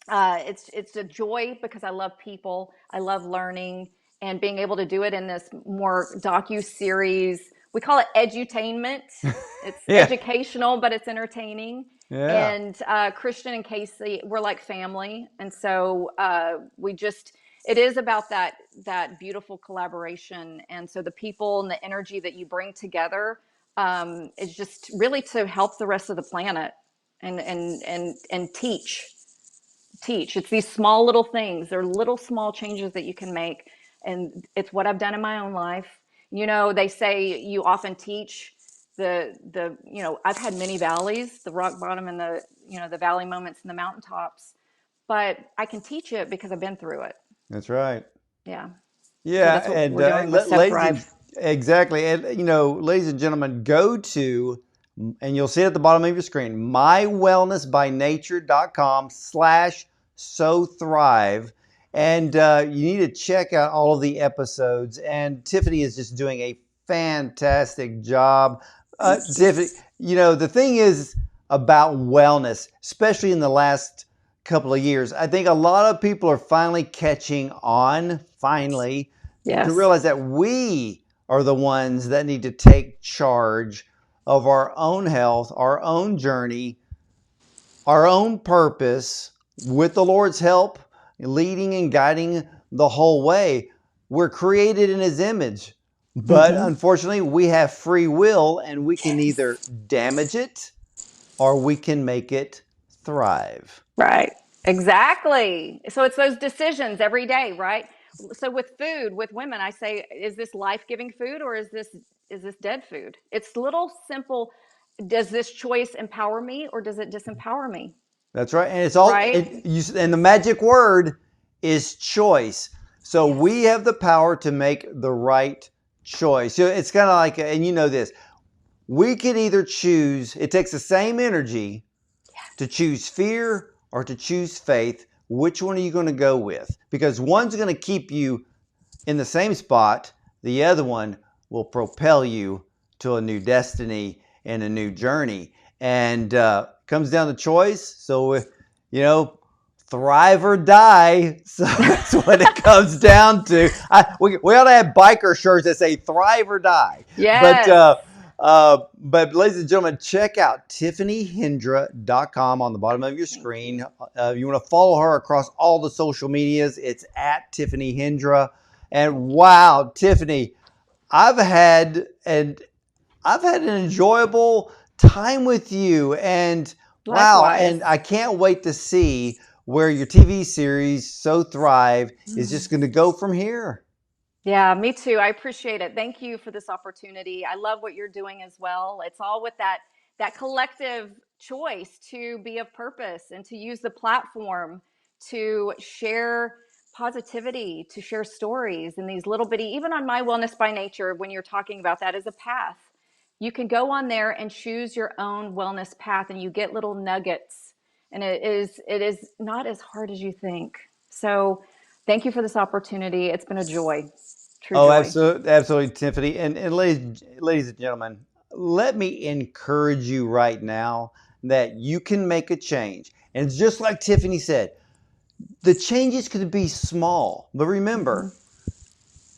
it's a joy because I love people, I love learning, and being able to do it in this more docu-series. We call it edutainment. It's Yeah. educational, but it's entertaining. Yeah. And Christian and Casey, we're like family, and so it is about that beautiful collaboration. And so the people and the energy that you bring together is just really to help the rest of the planet and teach. It's these small little things. They're little small changes that you can make. And it's what I've done in my own life. They say you often teach I've had many valleys, the rock bottom and the valley moments and the mountaintops, but I can teach it because I've been through it. That's right. Yeah. So Yeah, that's what and we're doing with So Thrive. exactly, and ladies and gentlemen, go to, and you'll see it at the bottom of your screen, mywellnessbynature.com/so thrive, and you need to check out all of the episodes. And Tiffany is just doing a fantastic job. Tiffany, the thing is about wellness, especially in the last couple of years, I think a lot of people are finally catching on, to Yes. realize that we are the ones that need to take charge of our own health, our own journey, our own purpose, with the Lord's help, leading and guiding the whole way. We're created in His image, but unfortunately we have free will, and we can either damage it or we can make it thrive. Right. Exactly. So it's those decisions every day, right? So with food, with women, I say, is this life-giving food, or is this dead food? It's little simple. Does this choice empower me, or does it disempower me? That's right. And it's Right? and the magic word is choice. So Yes. we have the power to make the right choice. So it's kind of like, and this, we can either choose, it takes the same energy to choose fear or to choose faith. Which one are you going to go with? Because one's going to keep you in the same spot. The other one will propel you to a new destiny and a new journey. And comes down to choice. So, thrive or die. So that's what it comes down to. We ought to have biker shirts that say thrive or die. Yes. But ladies and gentlemen, check out TiffanyHendra.com on the bottom of your screen. You want to follow her across all the social medias. It's at Tiffany Hendra. And wow, Tiffany, I've had an enjoyable time with you. And wow, Likewise. and I can't wait to see where your TV series, So Thrive, is just going to go from here. Yeah, me too. I appreciate it. Thank you for this opportunity. I love what you're doing as well. It's all with that collective choice to be of purpose and to use the platform to share positivity, to share stories, and these little bitty, even on My Wellness by Nature, when you're talking about that as a path, you can go on there and choose your own wellness path, and you get little nuggets, and it is not as hard as you think. So thank you for this opportunity. It's been a joy. True Oh, joy. absolutely, Tiffany. And ladies and gentlemen, let me encourage you right now that you can make a change. And it's just like Tiffany said, the changes could be small, but remember,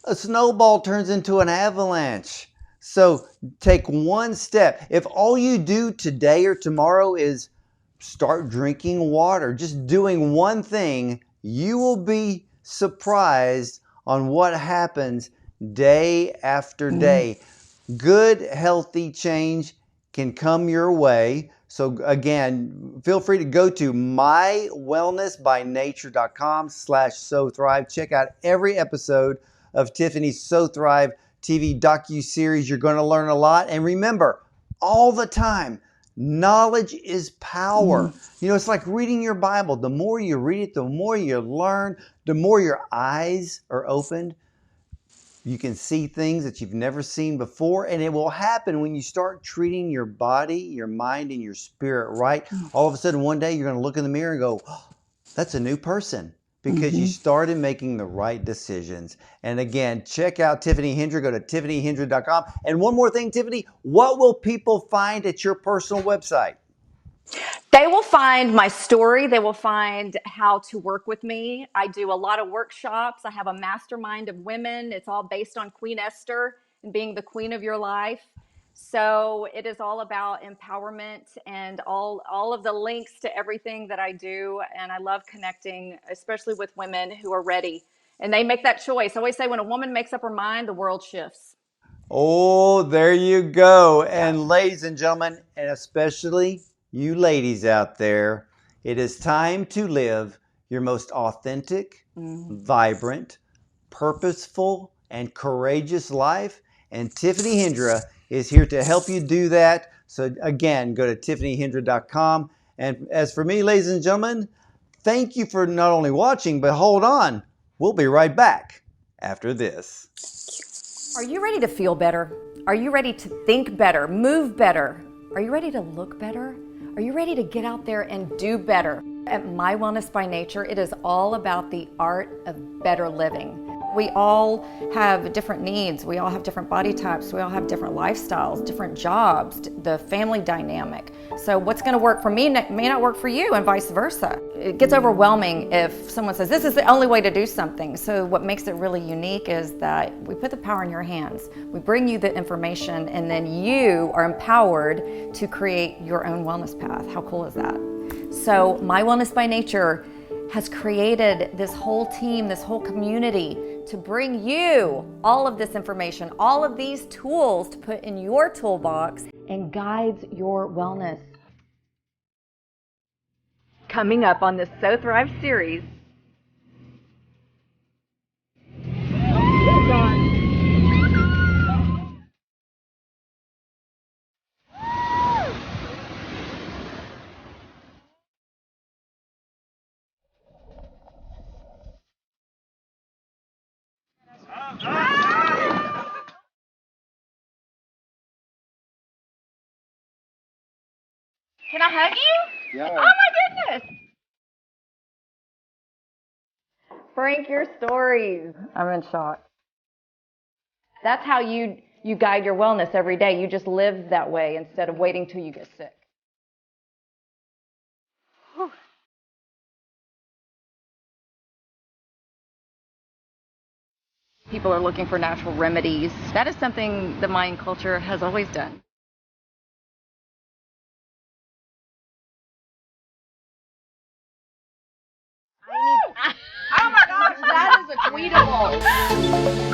a snowball turns into an avalanche. So take one step. If all you do today or tomorrow is start drinking water, just doing one thing, you will be surprised on what happens day after day. Good, healthy change can come your way. So again, feel free to go to mywellnessbynature.com/so thrive. Check out every episode of Tiffany's So Thrive TV docu-series. You're going to learn a lot. And remember, all the time, knowledge is power. It's like reading your Bible. The more you read it, the more you learn, the more your eyes are opened. You can see things that you've never seen before, and it will happen when you start treating your body, your mind, and your spirit right. All of a sudden, one day, you're going to look in the mirror and go, oh, that's a new person, because you started making the right decisions. And again, check out Tiffany Hendra. Go to tiffanyhendra.com. And one more thing, Tiffany, what will people find at your personal website? They will find my story. They will find how to work with me. I do a lot of workshops. I have a mastermind of women. It's all based on Queen Esther and being the queen of your life. So it is all about empowerment and all of the links to everything that I do. And I love connecting, especially with women who are ready. And they make that choice. I always say when a woman makes up her mind, the world shifts. Oh, there you go. And ladies and gentlemen, and especially you ladies out there, it is time to live your most authentic, vibrant, purposeful, and courageous life. And Tiffany Hendra is here to help you do that. So again, go to tiffanyhendra.com. And as for me, ladies and gentlemen, thank you for not only watching, but hold on. We'll be right back after this. Are you ready to feel better? Are you ready to think better, move better? Are you ready to look better? Are you ready to get out there and do better? At My Wellness by Nature, it is all about the art of better living. We all have different needs. We all have different body types. We all have different lifestyles, different jobs, the family dynamic. So what's going to work for me may not work for you, and vice versa. It gets overwhelming if someone says, this is the only way to do something. So what makes it really unique is that we put the power in your hands. We bring you the information, and then you are empowered to create your own wellness path. How cool is that? So My Wellness by Nature has created this whole team, this whole community to bring you all of this information, all of these tools to put in your toolbox and guides your wellness. Coming up on this So Thrive series. Can I hug you? Yeah. Oh my goodness. Frank, your stories. I'm in shock. That's how you guide your wellness every day. You just live that way instead of waiting till you get sick. Whew. People are looking for natural remedies. That is something the Mayan culture has always done. Oh my gosh, that is a tweetable.